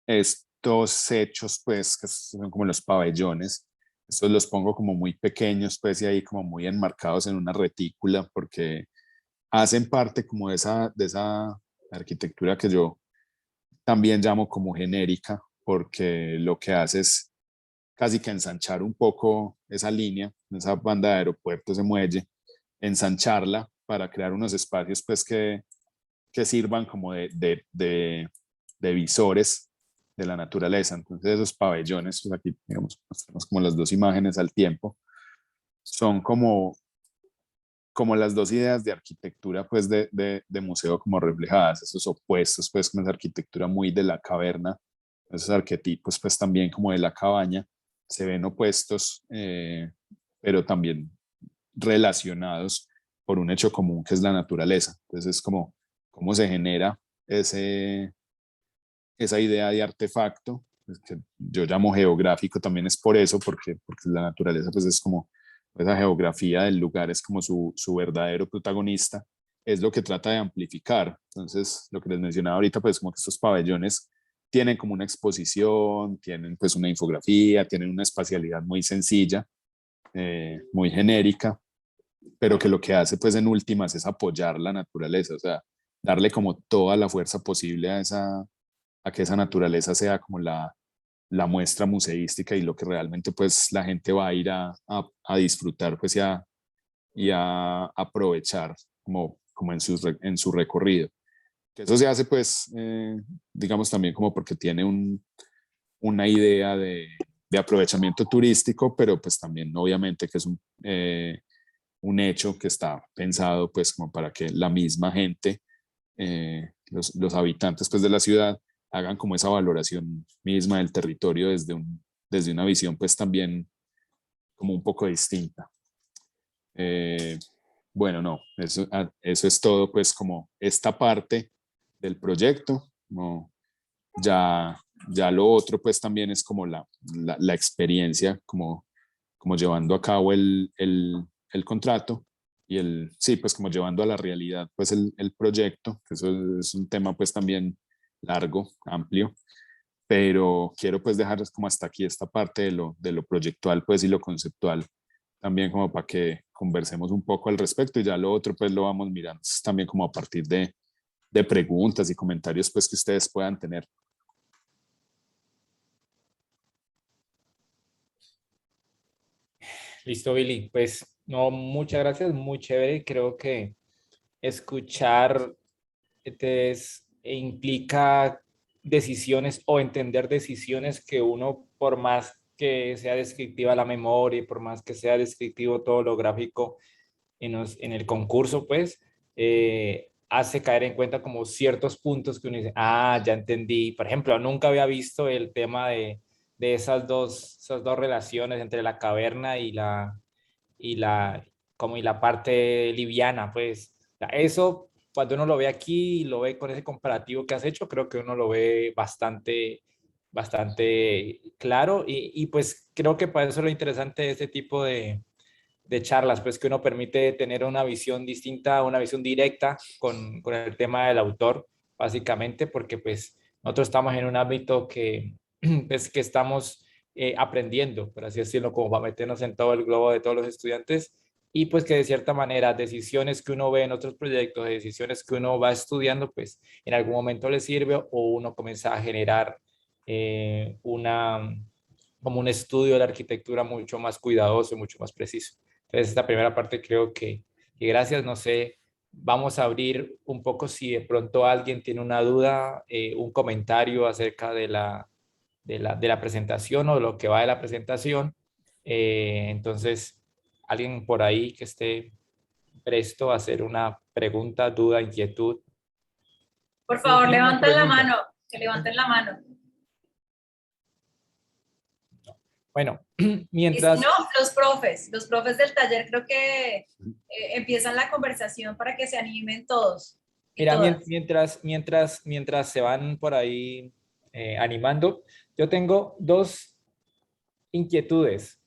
Estos hechos, pues, que son como los pabellones, estos los pongo como muy pequeños, pues, y ahí como muy enmarcados en una retícula, porque hacen parte como de esa arquitectura que yo también llamo como genérica, porque lo que hace es casi que ensanchar un poco esa línea, esa banda de aeropuerto, ese muelle, ensancharla para crear unos espacios, pues, que sirvan como de visores de la naturaleza. Entonces esos pabellones, pues aquí digamos, mostramos como las dos imágenes al tiempo, son como las dos ideas de arquitectura pues de museo como reflejadas, esos opuestos pues como esa arquitectura muy de la caverna, esos arquetipos pues también como de la cabaña, se ven opuestos, pero también relacionados por un hecho común que es la naturaleza. Entonces es como cómo se genera esa idea de artefacto, pues, que yo llamo geográfico, también es por eso, porque la naturaleza pues es como esa geografía del lugar, es como su verdadero protagonista, es lo que trata de amplificar. Entonces, lo que les mencionaba ahorita, pues como que estos pabellones tienen como una exposición, tienen pues una infografía, tienen una espacialidad muy sencilla, muy genérica, pero que lo que hace pues en últimas es apoyar la naturaleza, o sea, darle como toda la fuerza posible a que esa naturaleza sea como la muestra museística y lo que realmente pues la gente va a ir a disfrutar pues y a aprovechar como en su recorrido. Que eso se hace pues, digamos también como porque tiene una idea de aprovechamiento turístico, pero pues también obviamente que es un hecho que está pensado pues como para que la misma gente, los habitantes pues de la ciudad hagan como esa valoración misma del territorio desde una visión pues también como un poco distinta. Bueno, no, eso es todo pues como esta parte del proyecto, no, ya lo otro pues también es como la experiencia, como llevando a cabo el contrato y sí, pues como llevando a la realidad pues el proyecto, que eso es un tema pues también largo, amplio, pero quiero pues dejar como hasta aquí esta parte de lo proyectual pues y lo conceptual también como para que conversemos un poco al respecto y ya lo otro pues lo vamos mirando también como a partir de preguntas y comentarios pues que ustedes puedan tener. Listo, Billy. Pues no, muchas gracias, muy chévere. Creo que escuchar implica decisiones o entender decisiones que uno, por más que sea descriptiva la memoria, y por más que sea descriptivo todo lo gráfico en el concurso, pues hace caer en cuenta como ciertos puntos que uno dice, ah, ya entendí. Por ejemplo, nunca había visto el tema de esas dos relaciones entre la caverna y la, y la parte liviana, pues eso cuando uno lo ve aquí y lo ve con ese comparativo que has hecho, creo que uno lo ve bastante claro y pues creo que para eso es lo interesante de este tipo de charlas, pues que uno permite tener una visión distinta, una visión directa con el tema del autor, básicamente, porque pues nosotros estamos en un ámbito que, pues, que estamos aprendiendo, por así decirlo, como va a meternos en todo el globo de todos los estudiantes y pues que de cierta manera decisiones que uno ve en otros proyectos, decisiones que uno va estudiando, pues en algún momento le sirve o uno comienza a generar como un estudio de la arquitectura mucho más cuidadoso y mucho más preciso. Entonces, esta primera parte creo que gracias, no sé, vamos a abrir un poco si de pronto alguien tiene una duda, un comentario acerca de la presentación o de lo que va de la presentación. Entonces, alguien por ahí que esté presto a hacer una pregunta, duda, inquietud. Por favor, Una levanten la pregunta. mano, que levanten la mano. Bueno, Y si mientras, no, los profes del taller creo que empiezan la conversación para que se animen todos y mira, todas. mientras se van por ahí animando, yo tengo dos inquietudes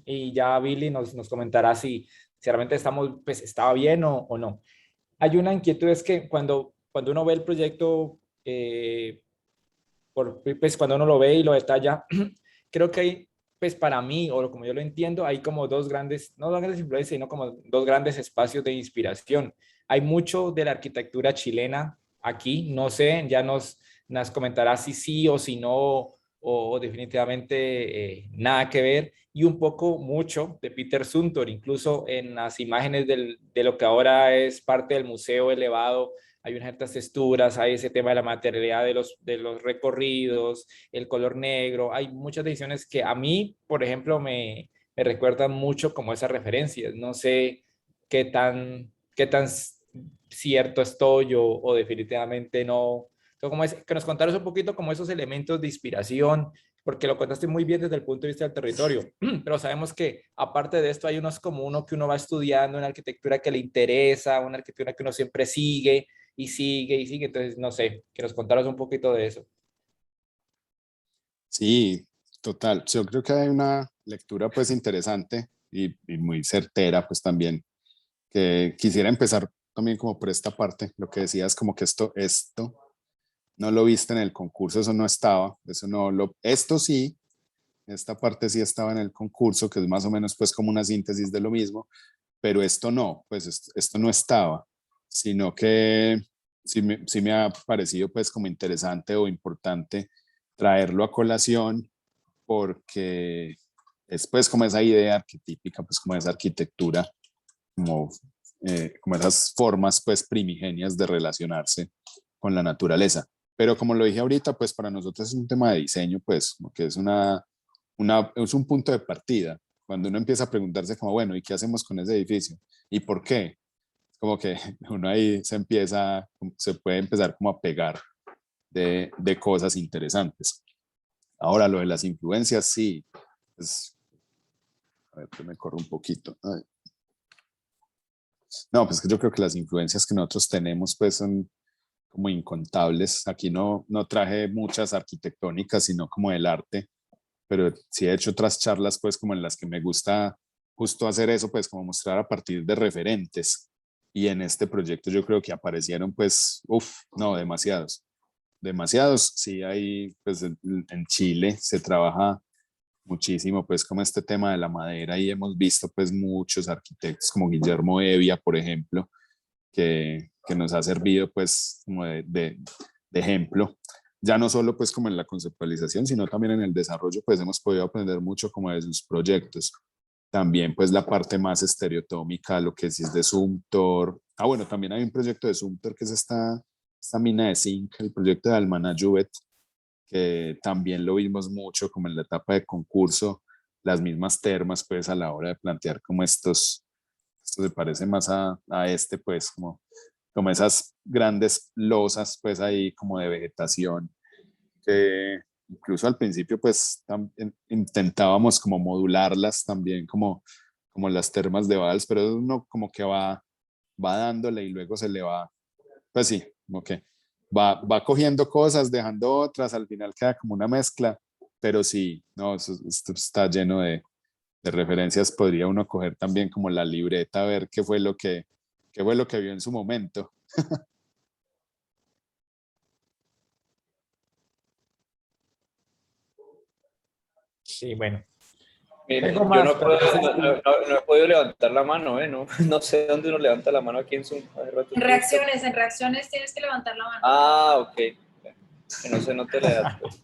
y ya Billy nos comentará si realmente pues, estaba bien o no. Hay una inquietud es que cuando uno ve el proyecto, pues cuando uno lo ve y lo detalla, creo que hay, pues para mí, o como yo lo entiendo, hay como dos grandes, no dos grandes influencias, sino como dos grandes espacios de inspiración. Hay mucho de la arquitectura chilena aquí, no sé, ya nos comentará si sí o si no, o definitivamente nada que ver, y un poco mucho de Peter Zumthor, incluso en las imágenes de lo que ahora es parte del museo elevado hay unas ciertas texturas, hay ese tema de la materialidad de los recorridos, el color negro, hay muchas decisiones que a mí, por ejemplo, me recuerdan mucho como esas referencias. No sé qué tan cierto estoy o definitivamente no. Entonces, como es, que nos contaras un poquito como esos elementos de inspiración, porque lo contaste muy bien desde el punto de vista del territorio, pero sabemos que aparte de esto hay unos como uno que uno va estudiando, una arquitectura que le interesa, una arquitectura que uno siempre sigue y sigue y sigue. Entonces, no sé, que nos contaras un poquito de eso. Sí, total. Yo creo que hay una lectura pues interesante y muy certera pues también, que quisiera empezar también como por esta parte, lo que decías como que esto no lo viste en el concurso, eso no estaba, eso no lo, esto sí, esta parte sí estaba en el concurso, que es más o menos pues como una síntesis de lo mismo, pero esto no, pues esto no estaba, sino que sí me ha parecido pues como interesante o importante traerlo a colación porque es pues como esa idea arquetípica, pues como esa arquitectura, como, como esas formas pues primigenias de relacionarse con la naturaleza. Pero como lo dije ahorita, pues para nosotros es un tema de diseño, pues como que es es un punto de partida. Cuando uno empieza a preguntarse como, bueno, ¿y qué hacemos con ese edificio? ¿Y por qué? Como que uno ahí se puede empezar como a pegar de cosas interesantes. Ahora, lo de las influencias, sí. Pues, a ver, que me corro un poquito. Ay. No, pues que yo creo que las influencias que nosotros tenemos pues son como incontables. Aquí no traje muchas arquitectónicas, sino como del arte, pero sí he hecho otras charlas pues como en las que me gusta justo hacer eso, pues como mostrar a partir de referentes. Y en este proyecto yo creo que aparecieron pues, no, demasiados. Demasiados, sí, hay pues en Chile se trabaja muchísimo pues como este tema de la madera y hemos visto pues muchos arquitectos como Guillermo Evia, por ejemplo, que nos ha servido pues como de ejemplo, ya no solo pues como en la conceptualización, sino también en el desarrollo, pues hemos podido aprender mucho como de sus proyectos. También pues la parte más estereotómica, lo que sí es de Sumter. Ah, bueno, también hay un proyecto de Sumter que es esta mina de zinc, el proyecto de Almana Juvet, que también lo vimos mucho como en la etapa de concurso, las mismas termas pues a la hora de plantear como esto se parece más a este pues como esas grandes losas pues ahí como de vegetación que incluso al principio pues intentábamos como modularlas también como las termas de Valls, pero uno como que va dándole y luego se le va, pues sí, como que va cogiendo cosas, dejando otras, al final queda como una mezcla, pero sí, no, esto está lleno de referencias, podría uno coger también como la libreta, a ver qué fue lo que vio en su momento. Sí, bueno. Tengo Miren, yo más, porque ese no he podido levantar la mano, ¿eh? No, no sé dónde uno levanta la mano aquí en Zoom. Hace rato En reacciones tienes que levantar la mano. Ah, ok. Que no se note la edad. Pues.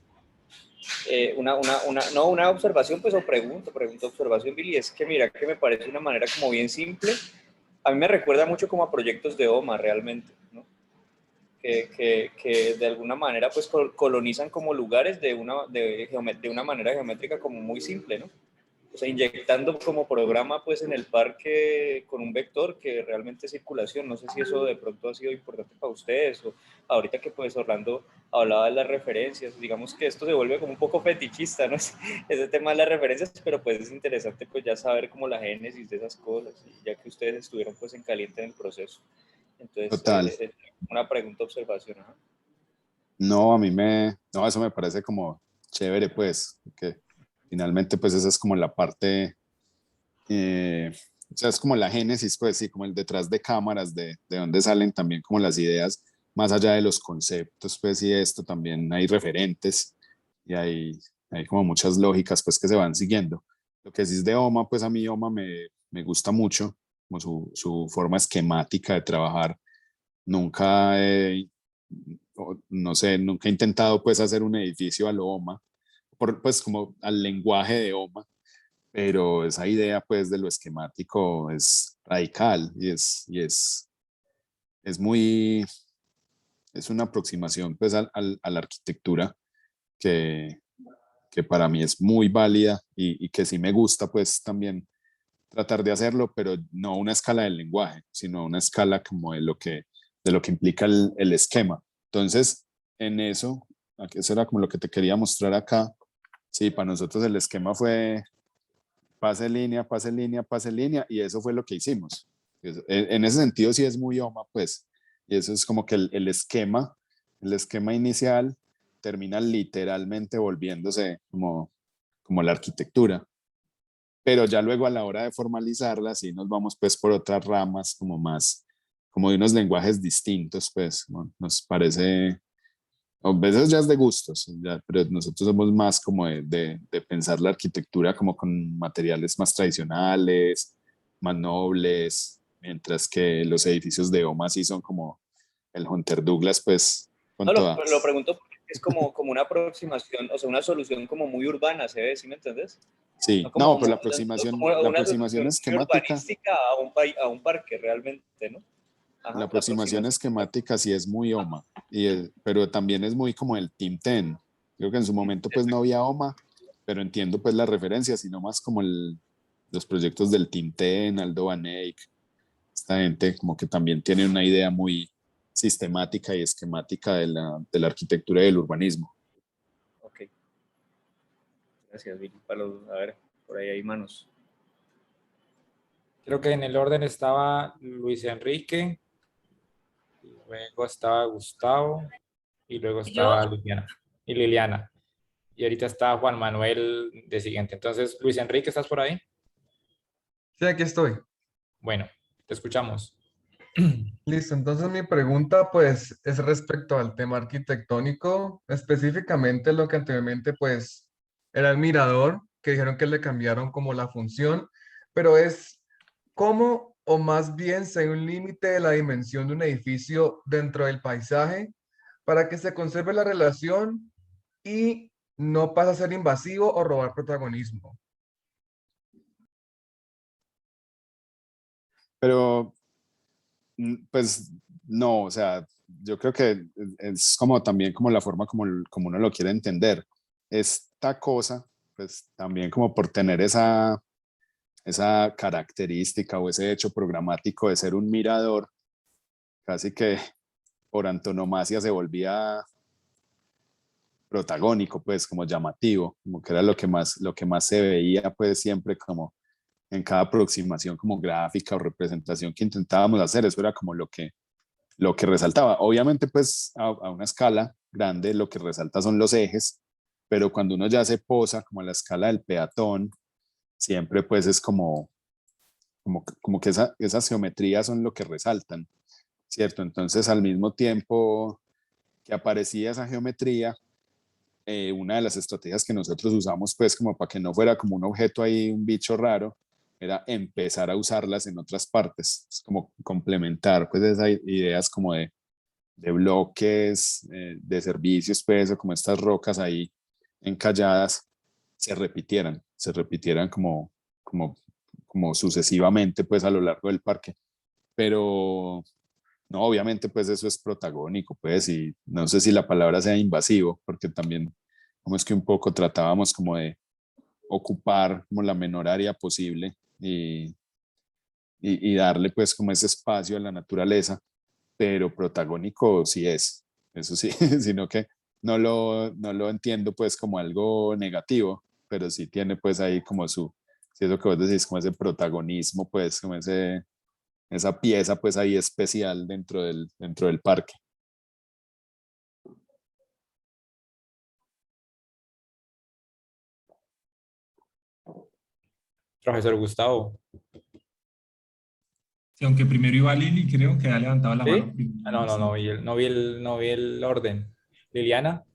No, una observación, pues, o pregunta, observación, Billy, es que mira, que me parece una manera como bien simple. A mí me recuerda mucho como a proyectos de OMA, realmente, ¿no? Que de alguna manera, pues, colonizan como lugares de una manera geométrica como muy simple, ¿no? O sea, inyectando como programa pues en el parque con un vector que realmente es circulación. No sé si eso de pronto ha sido importante para ustedes o ahorita que pues Orlando hablaba de las referencias, digamos que esto se vuelve como un poco fetichista, ¿no? Ese tema de las referencias, pero pues es interesante pues ya saber como la génesis de esas cosas, ya que ustedes estuvieron pues en caliente en el proceso. Entonces, Total. una pregunta, observación. ¿No? No, no, eso me parece como chévere, pues, que finalmente, pues, esa es como la parte, o sea, es como la génesis, pues, sí, como el detrás de cámaras, de donde salen también como las ideas, más allá de los conceptos, pues, y esto también hay referentes y hay como muchas lógicas, pues, que se van siguiendo. Lo que decís de OMA, pues, a mí OMA me gusta mucho, como su forma esquemática de trabajar. Nunca no sé, nunca he intentado pues hacer un edificio a lo OMA, pues como al lenguaje de OMA, pero esa idea pues de lo esquemático es radical es muy, es una aproximación pues a la arquitectura que, que para mí es muy válida y que sí me gusta pues también tratar de hacerlo, pero no a una escala del lenguaje, sino a una escala como de lo que implica el esquema. Entonces, en eso, eso era como lo que te quería mostrar acá. Sí, para nosotros el esquema fue pase línea, pase línea, pase línea, y eso fue lo que hicimos. En ese sentido sí es muy OMA, pues, y eso es como que el esquema inicial termina literalmente volviéndose como la arquitectura, pero ya luego a la hora de formalizarla, sí nos vamos pues por otras ramas como más, como de unos lenguajes distintos, pues, ¿no? Nos parece A veces ya es de gustos, ya, pero nosotros somos más como de pensar la arquitectura como con materiales más tradicionales, más nobles, mientras que los edificios de OMA sí son como el Hunter Douglas, pues con No, toda. lo pregunto porque es como una aproximación, o sea, una solución como muy urbana, ¿se ve? ¿Sí me entendés? No Sí, como, no, pero como la una aproximación solución muy esquemática, urbanística a un parque realmente, ¿no? la Ajá, la aproximación aproximación. esquemática sí es muy OMA, pero también es muy como el Team Ten. Creo que en su momento pues no había OMA, pero entiendo pues la referencia, sino más como los proyectos del Team Ten, Aldo Van Eyck, esta gente como que también tiene una idea muy sistemática y esquemática de la arquitectura y del urbanismo. Ok, gracias, Billy. A ver, por ahí hay manos. Creo que en el orden estaba Luis Enrique, luego estaba Gustavo y luego ¿Y yo? estaba Liliana. Y Liliana. Y ahorita está Juan Manuel de siguiente. Entonces, Luis Enrique, ¿estás por ahí? Sí, aquí estoy. Bueno, te escuchamos. Listo, entonces mi pregunta pues es respecto al tema arquitectónico, específicamente lo que anteriormente pues era el mirador, que dijeron que le cambiaron como la función, pero es cómo o más bien si hay un límite de la dimensión de un edificio dentro del paisaje para que se conserve la relación y no pase a ser invasivo o robar protagonismo. Pero pues no, o sea, yo creo que es como también como la forma como uno lo quiere entender. Esta cosa, pues también como por tener esa característica o ese hecho programático de ser un mirador, casi que por antonomasia se volvía protagónico, pues como llamativo, como que era lo que más se veía pues siempre como en cada aproximación como gráfica o representación que intentábamos hacer, eso era como lo que resaltaba. Obviamente, pues a una escala grande lo que resalta son los ejes, pero cuando uno ya se posa como a la escala del peatón, siempre pues es como que esas geometrías son lo que resaltan, ¿cierto? Entonces, al mismo tiempo que aparecía esa geometría, una de las estrategias que nosotros usamos, pues como para que no fuera como un objeto ahí, un bicho raro, era empezar a usarlas en otras partes, es como complementar pues esas ideas como de bloques, de servicios, pues, o como estas rocas ahí encalladas, se repitieran como sucesivamente, pues, a lo largo del parque. Pero, no, obviamente, pues, eso es protagónico, pues, y no sé si la palabra sea invasivo, porque también, como es que un poco tratábamos como de ocupar como la menor área posible y darle, pues, como ese espacio a la naturaleza, pero protagónico sí es, eso sí, sino que no lo entiendo pues como algo negativo, pero sí tiene pues ahí como si es lo que vos decís, como ese protagonismo, pues como esa pieza pues ahí especial dentro del parque. Profesor Gustavo. Sí, aunque primero iba Lili, creo que ha levantado la mano ¿Sí? primero. No, no, Sí. no vi el orden. Liliana.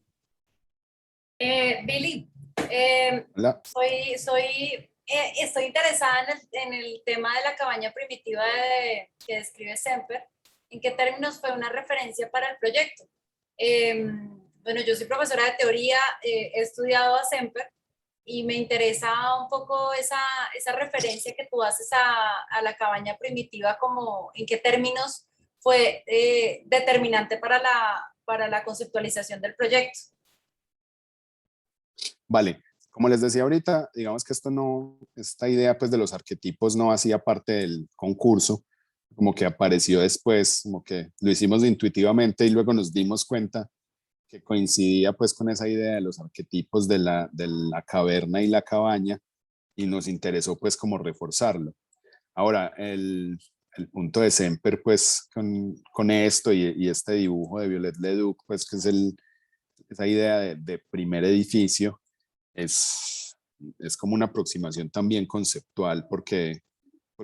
Billy, Hola. estoy interesada en el tema de la cabaña primitiva que describe Semper. ¿En qué términos fue una referencia para el proyecto? Bueno, yo soy profesora de teoría, he estudiado a Semper y me interesa un poco esa referencia que tú haces a la cabaña primitiva, como en qué términos fue determinante para la conceptualización del proyecto. Vale, como les decía ahorita, digamos que esta idea pues de los arquetipos no hacía parte del concurso, como que apareció después, como que lo hicimos intuitivamente y luego nos dimos cuenta que coincidía pues con esa idea de los arquetipos de la caverna y la cabaña y nos interesó pues como reforzarlo. Ahora, el punto de Semper pues con esto y este dibujo de Violet Leduc pues que es esa idea de primer edificio es como una aproximación también conceptual porque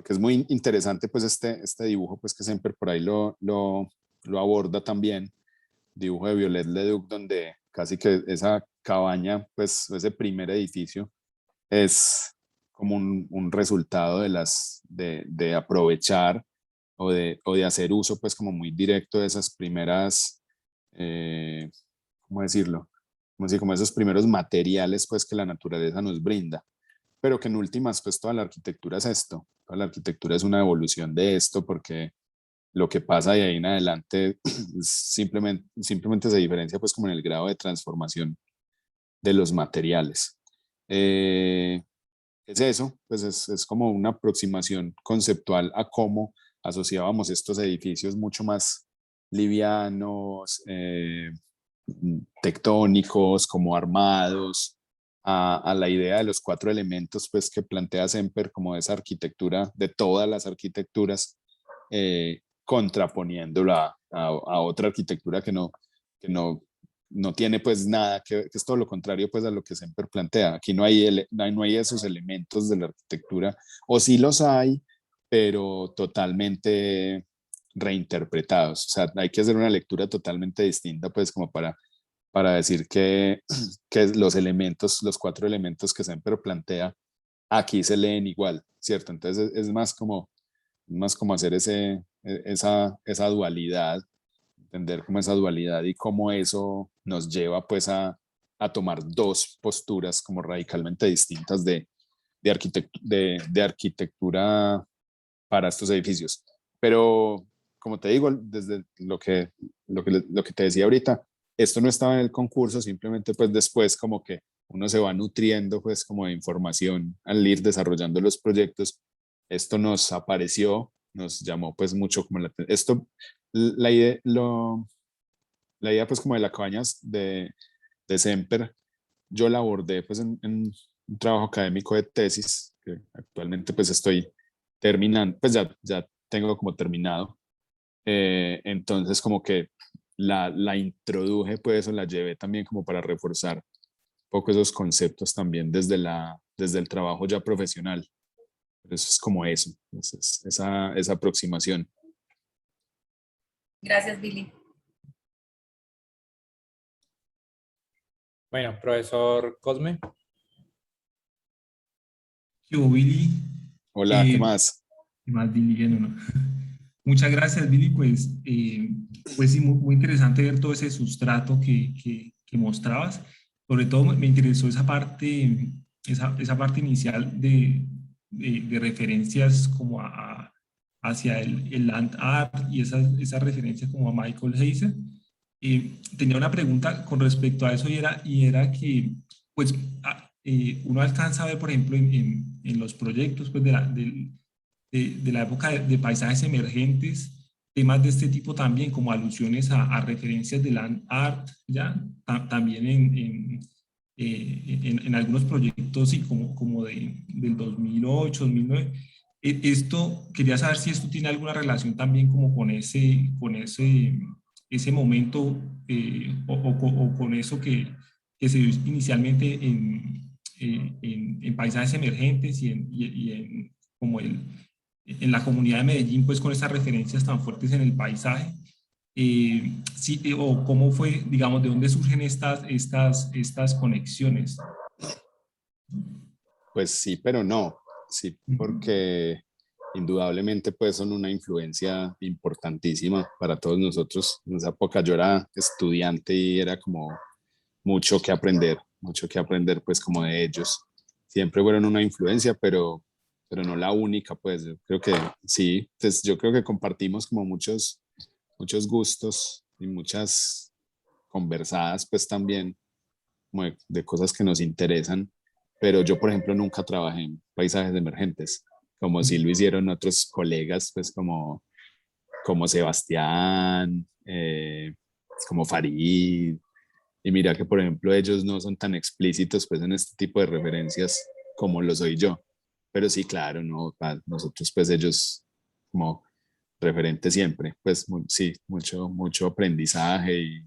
es muy interesante pues este dibujo pues que Semper por ahí lo aborda también dibujo de Viollet Leduc, donde casi que esa cabaña, pues ese primer edificio, es como un resultado de aprovechar o de hacer uso, pues como muy directo de esas primeras, ¿cómo decirlo? Como esos primeros materiales, pues que la naturaleza nos brinda, pero que en últimas, pues toda la arquitectura es esto, toda la arquitectura es una evolución de esto, porque lo que pasa de ahí en adelante simplemente se diferencia pues como en el grado de transformación de los materiales. Es eso, pues es como una aproximación conceptual a cómo asociábamos estos edificios mucho más livianos, tectónicos, como armados, a la idea de los 4 elementos pues, que plantea Semper como esa arquitectura de todas las arquitecturas, contraponiéndola a otra arquitectura que no tiene pues nada, que es todo lo contrario pues a lo que Semper plantea. Aquí no hay esos elementos de la arquitectura, o sí los hay, pero totalmente reinterpretados. O sea, hay que hacer una lectura totalmente distinta pues como para decir que los elementos, los 4 elementos que Semper plantea, aquí se leen igual, ¿cierto? Entonces es más como hacer esa dualidad, entender como esa dualidad y cómo eso nos lleva pues a tomar 2 posturas como radicalmente distintas de arquitectura para estos edificios. Pero como te digo, desde lo que te decía ahorita, esto no estaba en el concurso, simplemente pues después como que uno se va nutriendo pues como de información al ir desarrollando los proyectos. Esto nos apareció, nos llamó pues mucho como la idea pues como de la cabañas de Semper, yo la abordé pues en un trabajo académico de tesis, que actualmente pues estoy terminando, pues ya tengo como terminado. Entonces como que la introduje pues o la llevé también como para reforzar un poco esos conceptos también desde el trabajo ya profesional. Pero eso es como eso, esa aproximación. Gracias, Billy. Bueno, profesor Cosme. Yo, Billy. Hola, ¿qué más? ¿Qué más, Billy? Bien, ¿no? Muchas gracias, Billy. Pues sí, muy interesante ver todo ese sustrato que mostrabas. Sobre todo me interesó esa parte inicial de referencias como hacia el land art y esa referencia como a Michael Heiser. Tenía una pregunta con respecto a eso y era que pues, uno alcanza a ver, por ejemplo, en los proyectos pues, de la época de paisajes emergentes, temas de este tipo también, como alusiones a referencias de land art, ¿ya? También en algunos proyectos, sí, como del 2008, 2009. Esto, quería saber si esto tiene alguna relación también como con ese momento o con eso que se dio inicialmente en paisajes emergentes y como en la comunidad de Medellín, pues con esas referencias tan fuertes en el paisaje. Sí, o cómo fue, digamos, de dónde surgen estas conexiones. Pues sí, pero no. Sí, porque indudablemente pues son una influencia importantísima para todos nosotros. En esa época yo era estudiante y era como mucho que aprender pues como de ellos. Siempre fueron una influencia, pero no la única, pues yo creo que sí, pues yo creo que compartimos como muchos gustos y muchas conversadas pues también como de cosas que nos interesan, pero yo por ejemplo nunca trabajé en paisajes emergentes, como si lo hicieron otros colegas pues como Sebastián, como Farid, y mira que por ejemplo ellos no son tan explícitos pues en este tipo de referencias como lo soy yo, pero sí claro, no, para nosotros pues ellos como referente siempre, pues sí, mucho aprendizaje y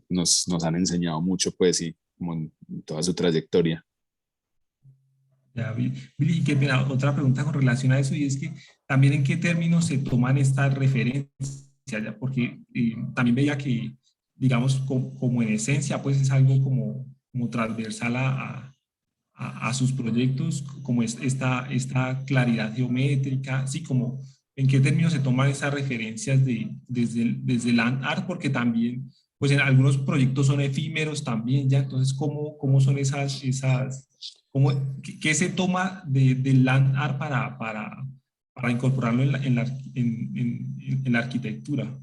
nos han enseñado mucho, pues sí, como en toda su trayectoria. Ya, Billy, qué pena, otra pregunta con relación a eso, y es que también en qué términos se toman estas referencias, ¿ya? Porque también veía que digamos, como en esencia, pues es algo como transversal a sus proyectos, como es esta claridad geométrica, sí, como en qué términos se toman esas referencias desde el land art, porque también, pues en algunos proyectos son efímeros también, ya, entonces, ¿cómo son qué se toma del land art para incorporarlo en la arquitectura,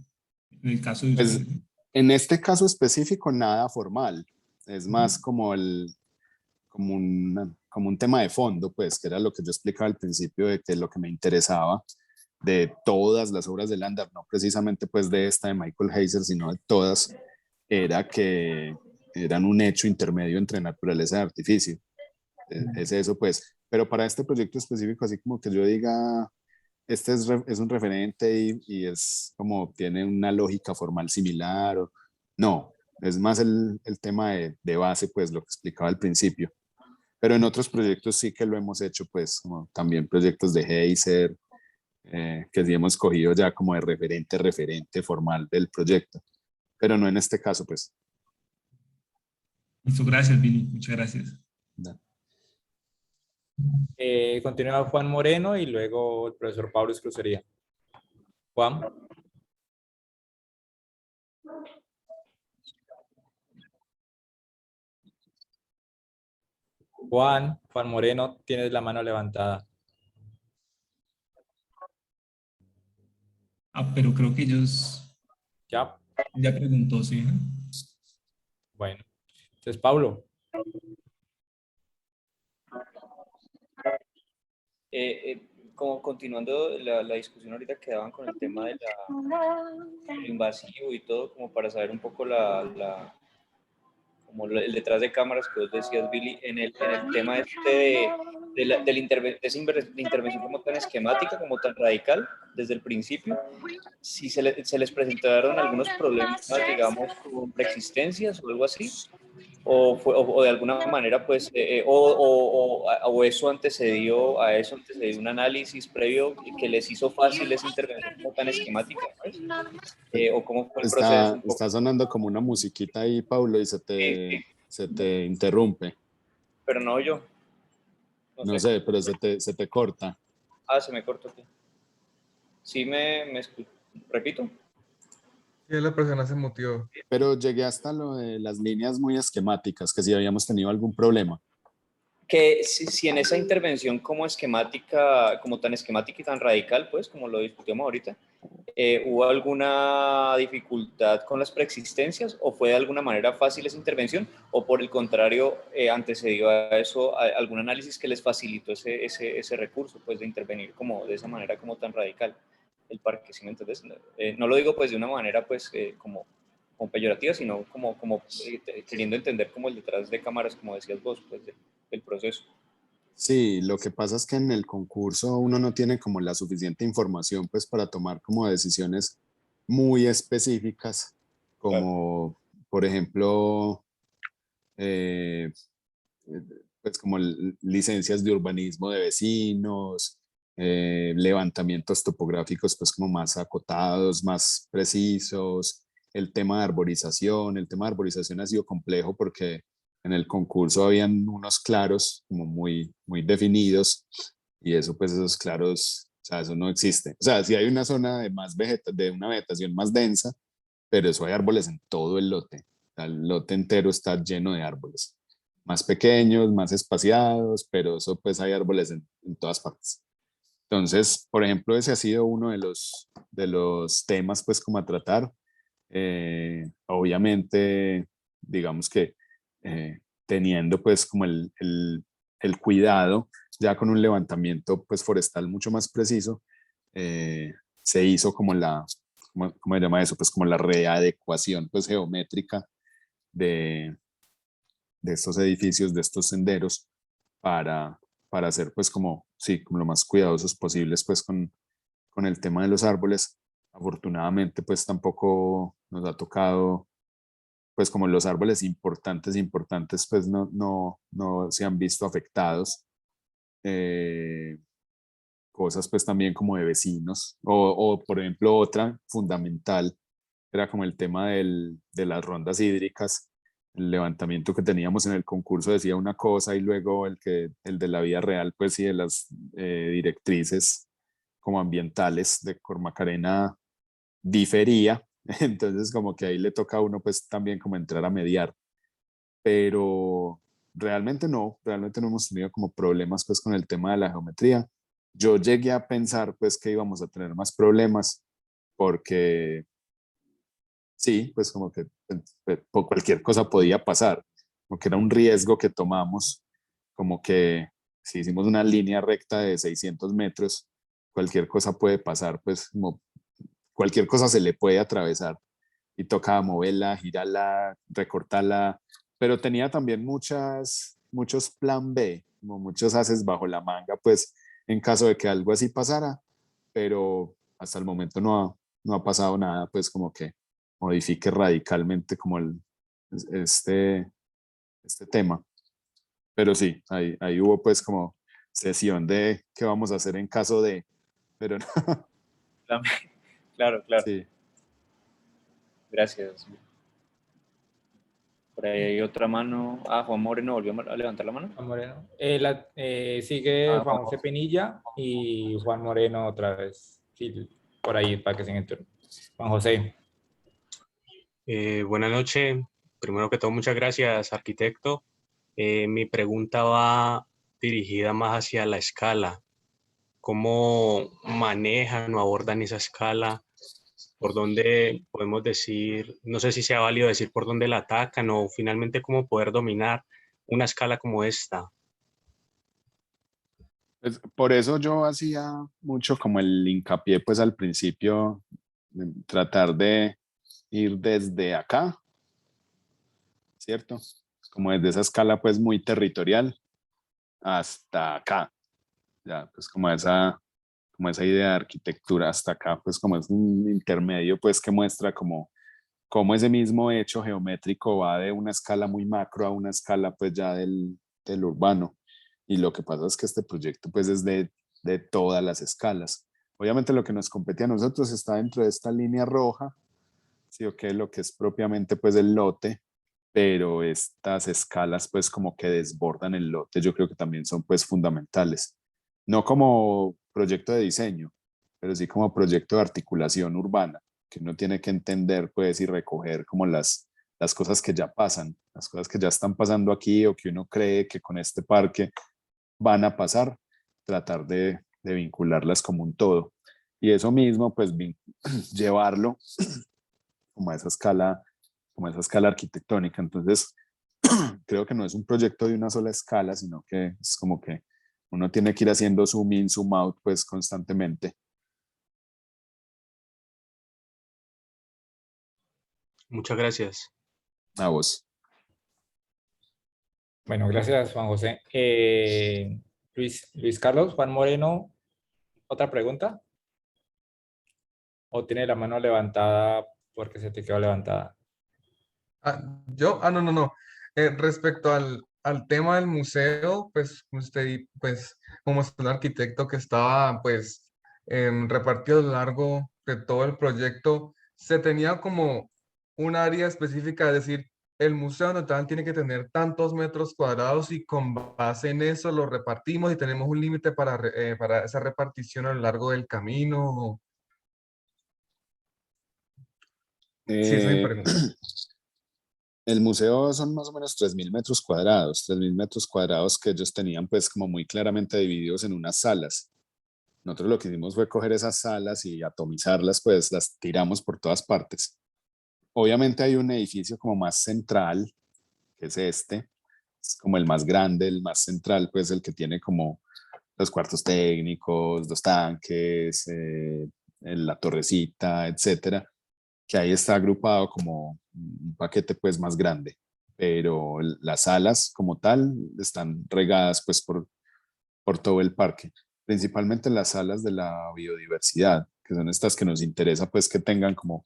en el caso de Pues ustedes? en este caso específico, nada formal. Es más como un tema de fondo, pues, que era lo que yo explicaba al principio de que lo que me interesaba de todas las obras de Landar, no precisamente pues de esta de Michael Heiser, sino de todas, era que eran un hecho intermedio entre naturaleza y artificio. Es eso, pues. Pero para este proyecto específico, así como que yo diga, este es un referente y es como tiene una lógica formal similar, no, es más el tema de base, pues lo que explicaba al principio. Pero en otros proyectos sí que lo hemos hecho, pues como también proyectos de Heiser, que sí hemos cogido ya como de referente formal del proyecto, pero no en este caso, pues. Listo, gracias, Billy, muchas gracias. Continúa Juan Moreno y luego el profesor Pablo Escrucería. Juan. Juan Moreno, tienes la mano levantada. Pero creo que ellos ¿Ya? ya preguntó, sí. Bueno. Entonces, Pablo. Como continuando la discusión ahorita que daban con el tema de lo invasivo y todo, como para saber un poco como el detrás de cámaras que vos decías, Billy, en el tema de esa intervención como tan esquemática, como tan radical desde el principio, si se les presentaron algunos problemas, digamos, con preexistencias o algo así, o de alguna manera, pues, o eso antecedió un análisis previo que les hizo fácil esa intervención como tan esquemática, ¿sabes? O cómo fue el proceso un poco. Está sonando como una musiquita ahí, Paulo, y Sí, se te interrumpe. pero no yo, no No sé. sé, pero se te corta. Se me cortó aquí. Sí, repito. Y la persona se mutió. Pero llegué hasta lo de las líneas muy esquemáticas, que si habíamos tenido algún problema. Que si en esa intervención como esquemática, como tan esquemática y tan radical, pues, como lo discutimos ahorita, ¿hubo alguna dificultad con las preexistencias o fue de alguna manera fácil esa intervención o por el contrario antecedió a eso algún análisis que les facilitó ese recurso, pues, de intervenir como de esa manera como tan radical el parque, ¿sí me entiendes? No lo digo pues de una manera pues como peyorativa, sino como queriendo entender como el detrás de cámaras, como decías vos, pues del proceso. Sí, lo que pasa es que en el concurso uno no tiene como la suficiente información pues para tomar como decisiones muy específicas, Claro. como por ejemplo, pues como licencias de urbanismo de vecinos, levantamientos topográficos pues como más acotados, más precisos, el tema de arborización ha sido complejo porque en el concurso habían unos claros como muy definidos y eso pues esos claros, o sea, eso no existe. O sea, sí hay una zona de una vegetación más densa, pero eso hay árboles en todo el lote. O sea, el lote entero está lleno de árboles más pequeños, más espaciados, pero eso pues hay árboles en todas partes. Entonces, por ejemplo, ese ha sido uno de los temas pues como a tratar. Obviamente, digamos que teniendo pues como el cuidado, ya con un levantamiento pues forestal mucho más preciso, se hizo como ¿cómo se llama eso? Pues como la readecuación pues geométrica de, de estos edificios, de estos senderos, para, para ser pues como, sí, como lo más cuidadosos posibles pues con el tema de los árboles. Afortunadamente pues tampoco nos ha tocado pues como los árboles importantes pues no se han visto afectados. Cosas pues también como de vecinos o por ejemplo otra fundamental era como el tema de las rondas hídricas. El levantamiento que teníamos en el concurso decía una cosa y luego el de la vida real, pues sí, de las directrices como ambientales de Cormacarena difería. Entonces como que ahí le toca a uno pues también como entrar a mediar. Pero realmente no hemos tenido como problemas pues con el tema de la geometría. Yo llegué a pensar pues que íbamos a tener más problemas porque sí, pues como que cualquier cosa podía pasar, como que era un riesgo que tomamos, como que si hicimos una línea recta de 600 metros, cualquier cosa puede pasar, pues como cualquier cosa se le puede atravesar y tocaba moverla, girarla, recortarla, pero tenía también muchos plan B, como muchos haces bajo la manga, pues en caso de que algo así pasara, pero hasta el momento no ha pasado nada, pues como que modifique radicalmente como este, este tema. Pero sí, ahí hubo pues como sesión de qué vamos a hacer en caso de, pero no, Claro, claro. sí. Gracias. Por ahí hay otra mano. Ah, Juan Moreno volvió a levantar la mano. Juan Moreno. Sigue Juan José Penilla y Juan Moreno otra vez. Sí, por ahí para que se en turno. Juan José. Buenas noches. Primero que todo, muchas gracias, arquitecto. Mi pregunta va dirigida más hacia la escala. ¿Cómo manejan o abordan esa escala? ¿Por dónde podemos decir, no sé si sea válido decir por dónde la atacan o finalmente cómo poder dominar una escala como esta? Pues, por eso yo hacía mucho como el hincapié pues al principio, de tratar de ir desde acá, ¿cierto? Como desde esa escala pues muy territorial hasta acá, ya pues como esa idea de arquitectura hasta acá, pues como es un intermedio pues que muestra como cómo ese mismo hecho geométrico va de una escala muy macro a una escala pues ya del urbano. Y lo que pasa es que este proyecto pues es de todas las escalas. Obviamente lo que nos compete a nosotros está dentro de esta línea roja, sí, o que lo que es propiamente pues el lote, pero estas escalas pues como que desbordan el lote, yo creo que también son pues fundamentales. No como proyecto de diseño, pero sí como proyecto de articulación urbana, que uno tiene que entender pues y recoger como las cosas que ya pasan, las cosas que ya están pasando aquí o que uno cree que con este parque van a pasar, tratar de vincularlas como un todo. Y eso mismo pues llevarlo como a esa escala, como a esa escala arquitectónica. Entonces, creo que no es un proyecto de una sola escala, sino que es como que uno tiene que ir haciendo zoom in, zoom out, pues constantemente. Muchas gracias. A vos. Bueno, gracias, Juan José. Luis Carlos, Juan Moreno, ¿otra pregunta? ¿O tiene la mano levantada porque se te quedó levantada? No, no, no. Respecto al tema del museo, pues usted, pues como es un arquitecto que estaba pues repartido a lo largo de todo el proyecto, se tenía como un área específica, es decir, el museo total tiene que tener tantos metros cuadrados y con base en eso lo repartimos y tenemos un límite para esa repartición a lo largo del camino. Sí, esa es mi Eh, pregunta. el museo son más o menos 3.000 metros cuadrados, 3.000 metros cuadrados que ellos tenían pues como muy claramente divididos en unas salas. Nosotros lo que hicimos fue coger esas salas y atomizarlas, pues las tiramos por todas partes. Obviamente hay un edificio como más central, que es este, es como el más grande, el más central, pues el que tiene como los cuartos técnicos, los tanques, la torrecita, etcétera, que ahí está agrupado como un paquete pues más grande, pero las salas como tal están regadas pues por todo el parque, principalmente las salas de la biodiversidad, que son estas que nos interesa pues que tengan como,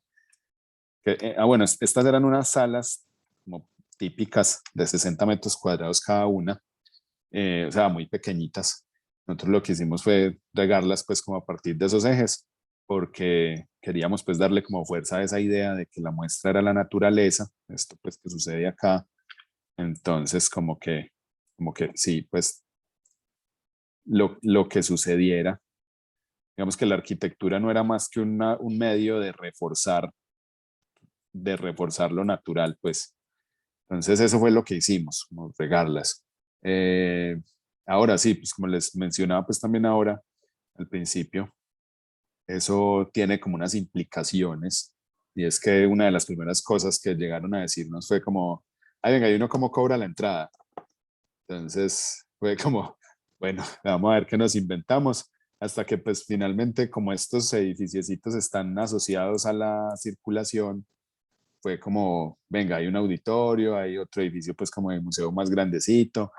bueno, estas eran unas salas como típicas de 60 metros cuadrados cada una, o sea, muy pequeñitas. Nosotros lo que hicimos fue regarlas pues como a partir de esos ejes porque queríamos pues darle como fuerza a esa idea de que la muestra era la naturaleza, esto pues que sucede acá. Entonces como que sí, pues lo que sucediera, digamos que la arquitectura no era más que un medio de reforzar lo natural, pues. Entonces eso fue lo que hicimos, como regarlas. Ahora sí, pues como les mencionaba pues también ahora al principio, eso tiene como unas implicaciones, y es que una de las primeras cosas que llegaron a decirnos fue como, ay, venga, ¿y uno cómo cobra la entrada? Entonces fue como, bueno, vamos a ver qué nos inventamos, hasta que pues finalmente como estos edificiecitos están asociados a la circulación, fue como, venga, hay un auditorio, hay otro edificio pues como de museo más grandecito,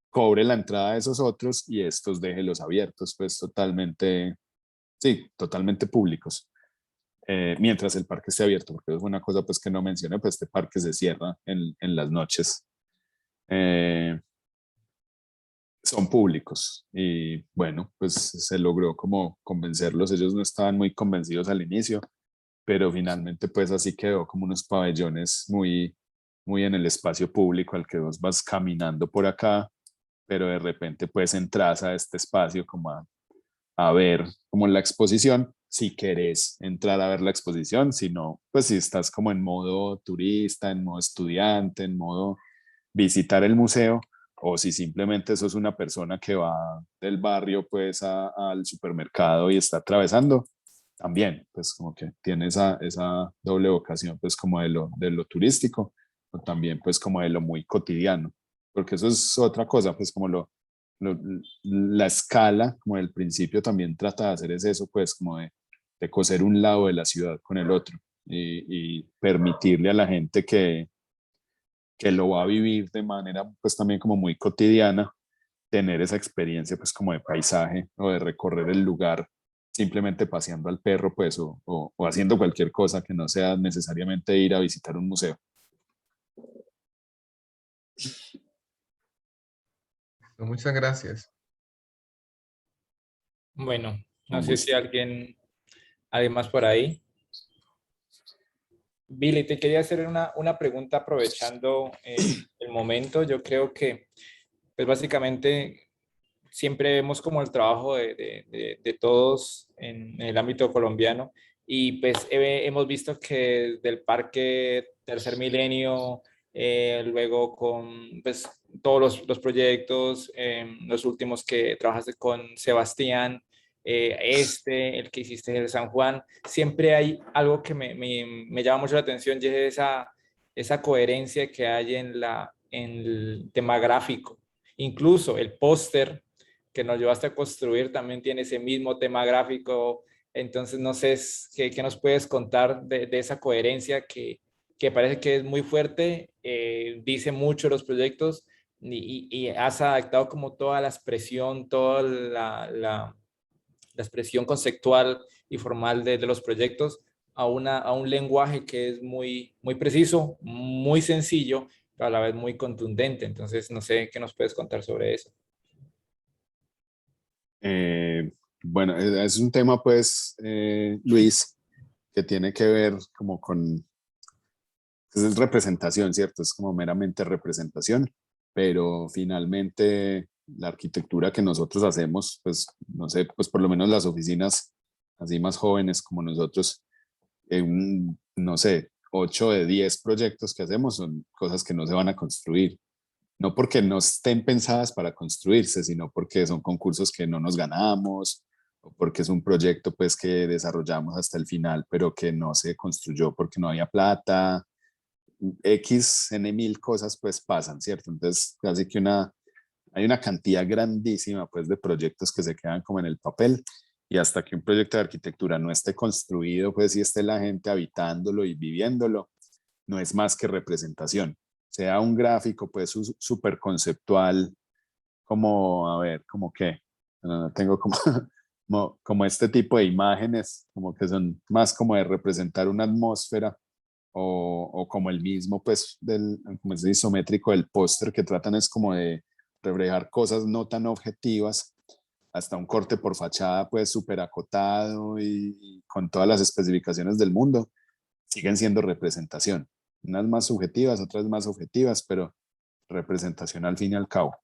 cobre la entrada de esos otros y estos déjelos abiertos pues totalmente, sí, totalmente públicos. Mientras el parque esté abierto, porque es una cosa pues que no mencioné, pues este parque se cierra en las noches. Eh, Son públicos y bueno, pues se logró como convencerlos, ellos no estaban muy convencidos al inicio, pero finalmente pues así quedó como unos pabellones muy en el espacio público al que vos vas caminando por acá, pero de repente pues entras a este espacio como a ver como la exposición, si querés entrar a ver la exposición, si no, pues si estás como en modo turista, en modo estudiante, en modo visitar el museo, o si simplemente sos una persona que va del barrio pues al supermercado y está atravesando, también pues como que tiene esa doble vocación pues como de lo turístico, o también pues como de lo muy cotidiano, porque eso es otra cosa, pues como lo, la escala, como del principio también trata de hacer es eso, pues como de coser un lado de la ciudad con el otro y permitirle a la gente que lo va a vivir de manera pues también como muy cotidiana, tener esa experiencia pues como de paisaje o de recorrer el lugar simplemente paseando al perro pues o haciendo cualquier cosa que no sea necesariamente ir a visitar un museo. Muchas gracias. Bueno, no Con sé si gusto. alguien más por ahí. Billy, te quería hacer una pregunta aprovechando el momento. Yo creo que, pues básicamente, siempre vemos como el trabajo de todos en el ámbito colombiano y pues hemos visto que del Parque Tercer Milenio, luego con pues, todos los proyectos, los últimos que trabajaste con Sebastián, el que hiciste en San Juan, siempre hay algo que me llama mucho la atención y es esa coherencia que hay en el tema gráfico. Incluso el póster que nos llevaste a construir también tiene ese mismo tema gráfico. Entonces, no sé qué nos puedes contar de esa coherencia que parece que es muy fuerte, dice mucho los proyectos y has adaptado como toda la expresión, toda la expresión conceptual y formal de los proyectos a un lenguaje que es muy preciso, muy sencillo, pero a la vez muy contundente. Entonces, no sé qué nos puedes contar sobre eso. Eh, bueno, es un tema pues, Luis, que tiene que ver como con, pues, es representación, ¿cierto? Es como meramente representación, pero finalmente la arquitectura que nosotros hacemos, pues no sé, pues por lo menos las oficinas así más jóvenes como nosotros, no sé, 8 de 10 proyectos que hacemos son cosas que no se van a construir. No porque no estén pensadas para construirse, sino porque son concursos que no nos ganamos, o porque es un proyecto pues que desarrollamos hasta el final, pero que no se construyó porque no había plata, X, N mil cosas pues pasan, ¿cierto? Entonces, casi que hay una cantidad grandísima pues de proyectos que se quedan como en el papel, y hasta que un proyecto de arquitectura no esté construido, pues y esté la gente habitándolo y viviéndolo, no es más que representación. Sea un gráfico pues súper conceptual, como, a ver, como que, tengo como, como este tipo de imágenes, como que son más como de representar una atmósfera, o como el mismo, pues, como es isométrico del póster, que tratan es como de reflejar cosas no tan objetivas, hasta un corte por fachada pues súper acotado y con todas las especificaciones del mundo, siguen siendo representación. Unas más subjetivas, otras más objetivas, pero representación al fin y al cabo.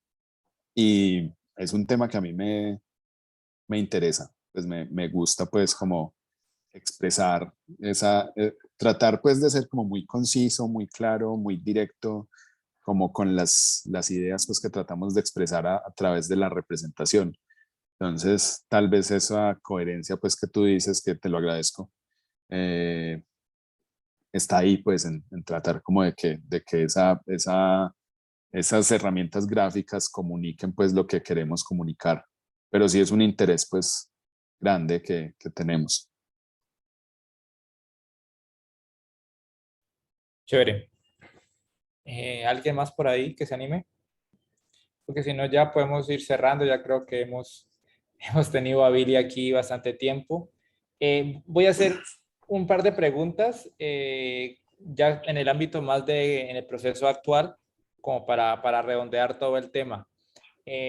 Y es un tema que a mí me interesa, pues me gusta pues como expresar tratar pues de ser como muy conciso, muy claro, muy directo, como con las ideas pues que tratamos de expresar a través de la representación. Entonces, tal vez esa coherencia pues que tú dices, que te lo agradezco, está ahí pues en tratar como de que esas herramientas gráficas comuniquen pues lo que queremos comunicar. Pero sí es un interés pues grande que tenemos. Chévere. ¿Alguien más por ahí que se anime? Porque si no ya podemos ir cerrando, ya creo que hemos tenido a Billy aquí bastante tiempo. Voy a hacer un par de preguntas ya en el ámbito más en el proceso actual, como para redondear todo el tema.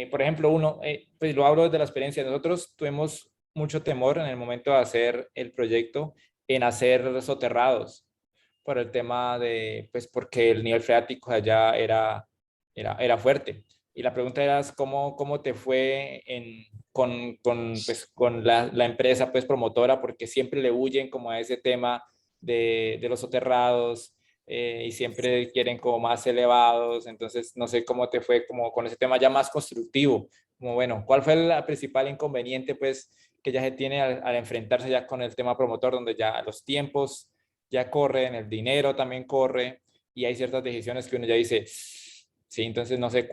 Por ejemplo, pues lo hablo desde la experiencia. Nosotros tuvimos mucho temor en el momento de hacer el proyecto en hacer soterrados por el tema pues porque el nivel freático allá era fuerte. Y la pregunta era cómo te fue pues, con la empresa pues, promotora, porque siempre le huyen como a ese tema de los soterrados y siempre quieren como más elevados. Entonces, no sé cómo te fue como con ese tema ya más constructivo. Como bueno, ¿cuál fue el principal inconveniente pues, que ya se tiene al enfrentarse ya con el tema promotor, donde ya los tiempos ya corren, el dinero también corre y hay ciertas decisiones que uno ya dice, sí, entonces no sé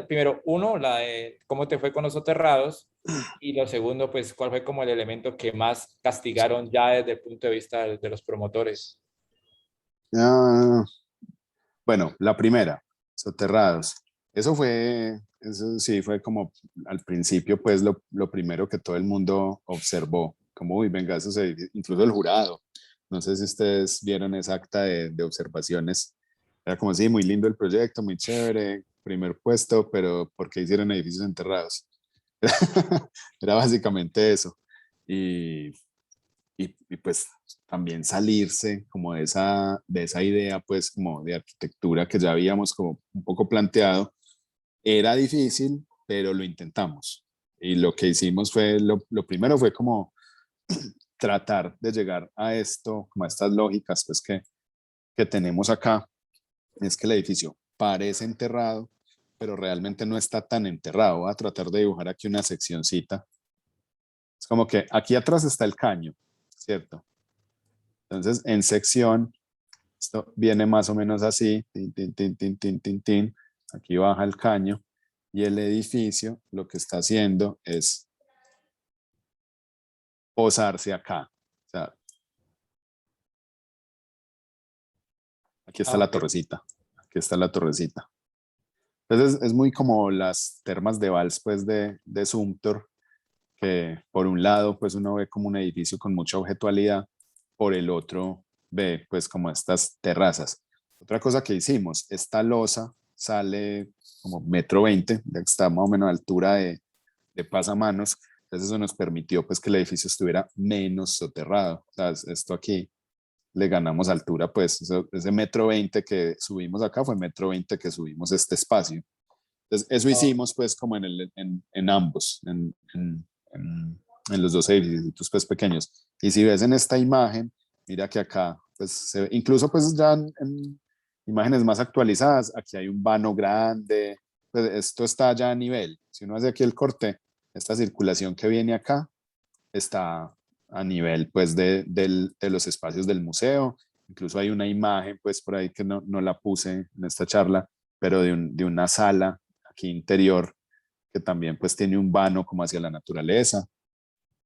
primero, uno, la de cómo te fue con los soterrados y lo segundo, pues cuál fue como el elemento que más castigaron ya desde el punto de vista de los promotores. Ah, bueno, la primera, soterrados. Eso sí fue como al principio, pues lo primero que todo el mundo observó, como, uy, venga, incluso el jurado. No sé si ustedes vieron esa acta de observaciones. Era como, sí, muy lindo el proyecto, muy chévere, primer puesto, pero ¿por qué hicieron edificios enterrados? Era básicamente eso. Y pues también salirse como de esa idea pues como de arquitectura que ya habíamos como un poco planteado. Era difícil, pero lo intentamos. Y lo que hicimos fue, lo primero fue como tratar de llegar a esto, como a estas lógicas pues que tenemos acá. Es que el edificio parece enterrado, pero realmente no está tan enterrado. Voy a tratar de dibujar aquí una seccioncita. Es como que aquí atrás está el caño, ¿cierto? Entonces, en sección, esto viene más o menos así, tin, tin, tin, tin, tin, tin, tin. Aquí baja el caño y el edificio lo que está haciendo es posarse acá. O sea, aquí está la torrecita, aquí está la torrecita. Entonces, es muy como las termas de Valls, pues, de Sumter, que por un lado, pues, uno ve como un edificio con mucha objetualidad, por el otro ve, pues, como estas terrazas. Otra cosa que hicimos, esta losa sale como 1,20 m, está más o menos a altura de pasamanos, entonces eso nos permitió, pues, que el edificio estuviera menos soterrado. O sea, esto aquí le ganamos altura, pues, ese 1,20 m que subimos acá fue 1,20 m que subimos este espacio. Entonces, eso hicimos, pues, como en ambos, en los dos edificios pues, pequeños. Y si ves en esta imagen, mira que acá, pues, incluso pues ya en imágenes más actualizadas, aquí hay un vano grande, pues esto está ya a nivel. Si uno hace aquí el corte, esta circulación que viene acá está a nivel pues de los espacios del museo. Incluso hay una imagen pues por ahí que no la puse en esta charla, pero de una sala aquí interior que también pues tiene un vano como hacia la naturaleza.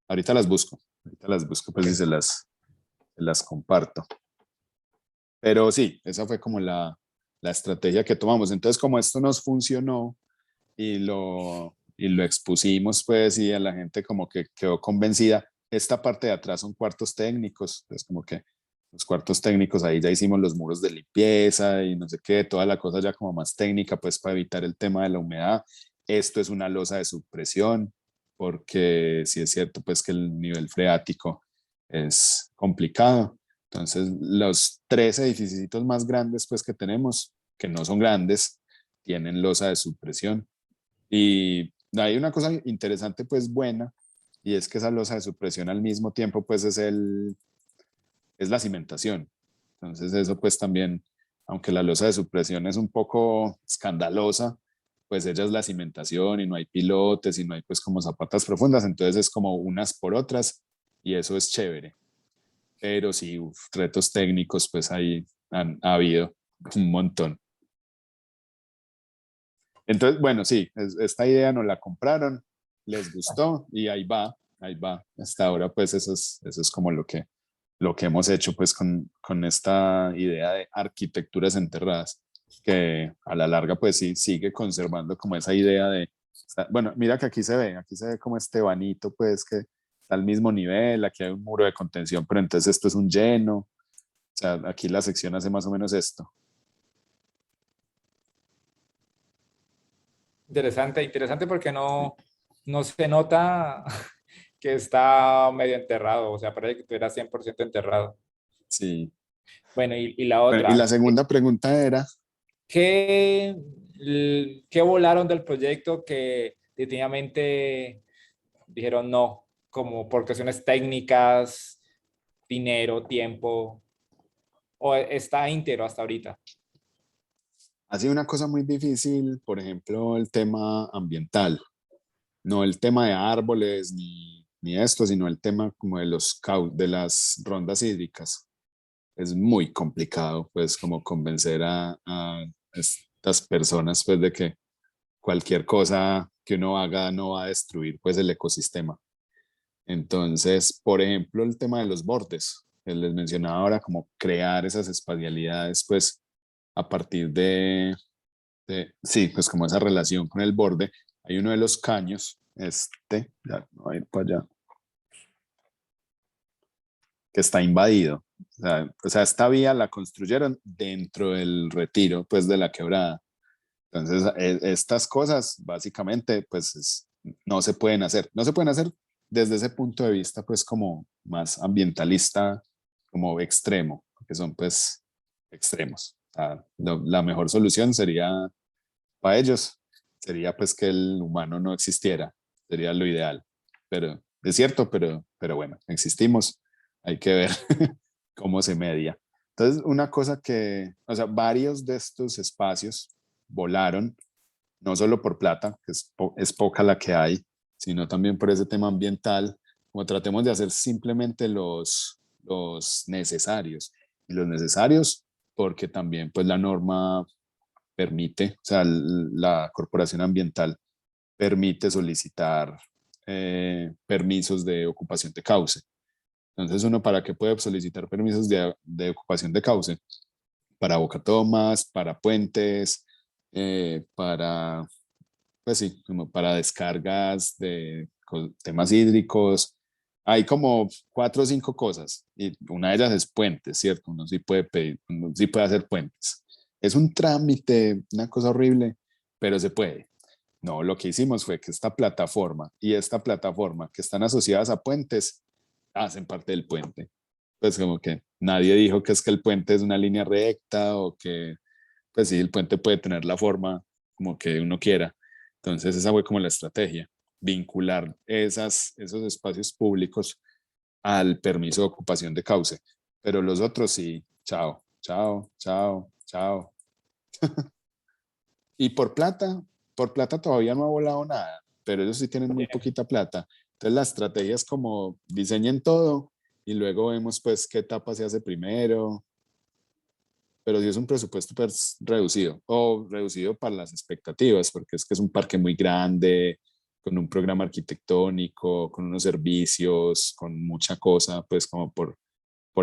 Ahorita las busco pues y se las comparto. Pero sí, esa fue como la estrategia que tomamos. Entonces, como esto nos funcionó y lo expusimos, pues, y a la gente como que quedó convencida, esta parte de atrás son cuartos técnicos, pues como que los cuartos técnicos, ahí ya hicimos los muros de limpieza y no sé qué, toda la cosa ya como más técnica, pues, para evitar el tema de la humedad. Esto es una losa de subpresión, porque sí es cierto pues que el nivel freático es complicado. Entonces los 3 edificios más grandes pues que tenemos, que no son grandes, tienen losa de supresión. Y hay una cosa interesante pues buena, y es que esa losa de supresión al mismo tiempo pues es la cimentación. Entonces eso pues también, aunque la losa de supresión es un poco escandalosa, pues ella es la cimentación y no hay pilotes y no hay pues como zapatas profundas, entonces es como unas por otras y eso es chévere. Pero sí, retos técnicos pues ahí ha habido un montón. Entonces, bueno, sí, esta idea nos la compraron, les gustó y ahí va, ahí va. Hasta ahora pues eso es como lo que hemos hecho pues con esta idea de arquitecturas enterradas, que a la larga pues sí sigue conservando como esa idea de, bueno, mira que aquí se ve como este vanito pues que está al mismo nivel, aquí hay un muro de contención, pero entonces esto es un lleno, o sea, aquí la sección hace más o menos esto. Interesante, interesante porque no se nota que está medio enterrado, o sea, parece que estuviera 100% enterrado. Sí. Bueno, y la Bueno, y otra, la segunda pregunta era, ¿qué, qué volaron del proyecto que definitivamente dijeron no, como por cuestiones técnicas, dinero, tiempo, o está íntegro hasta ahorita? ha sido una cosa muy difícil, por ejemplo, el tema ambiental, no el tema de árboles ni esto, sino el tema como de las rondas hídricas. Es muy complicado, pues, como convencer a estas personas, pues, de que cualquier cosa que uno haga no va a destruir, pues, el ecosistema. Entonces, por ejemplo, el tema de los bordes, que les mencionaba ahora, como crear esas espacialidades, pues, a partir sí, pues como esa relación con el borde. Hay uno de los caños, ya, no voy a ir para allá, que está invadido. O sea, esta vía la construyeron dentro del retiro, pues, de la quebrada. Entonces, estas cosas, básicamente, pues, no se pueden hacer. No se pueden hacer desde ese punto de vista, pues, como más ambientalista, como extremo, que son, pues, extremos. O sea, la mejor solución sería para ellos sería pues que el humano no existiera, sería lo ideal. Pero es cierto, pero bueno, existimos, hay que ver cómo se media. Entonces, una cosa o sea, varios de estos espacios volaron, no solo por plata, que es poca la que hay, sino también por ese tema ambiental, como tratemos de hacer simplemente los necesarios. Y los necesarios porque también pues la norma permite, o sea, la corporación ambiental permite solicitar permisos de ocupación de cauce. Entonces, ¿uno para qué puede solicitar permisos de ocupación de cauce? Para bocatomas, para puentes, para, pues sí, como para descargas de temas hídricos. Hay como 4 o 5 cosas y una de ellas es puentes, ¿cierto? Uno sí puede pedir, uno sí puede hacer puentes. Es un trámite, una cosa horrible, pero se puede. No, lo que hicimos fue que esta plataforma y esta plataforma que están asociadas a puentes hacen parte del puente. Pues como que nadie dijo que es que el puente es una línea recta o que, pues sí, el puente puede tener la forma como que uno quiera. Entonces esa fue como la estrategia, vincular esos espacios públicos al permiso de ocupación de cauce. Pero los otros sí, chao, chao, chao, chao. Y por plata todavía no ha volado nada, pero ellos sí tienen muy poquita plata. Entonces la estrategia es como diseñen todo y luego vemos pues qué etapa se hace primero. Pero sí es un presupuesto pues reducido o reducido para las expectativas, porque es que es un parque muy grande, con un programa arquitectónico, con unos servicios, con mucha cosa pues como por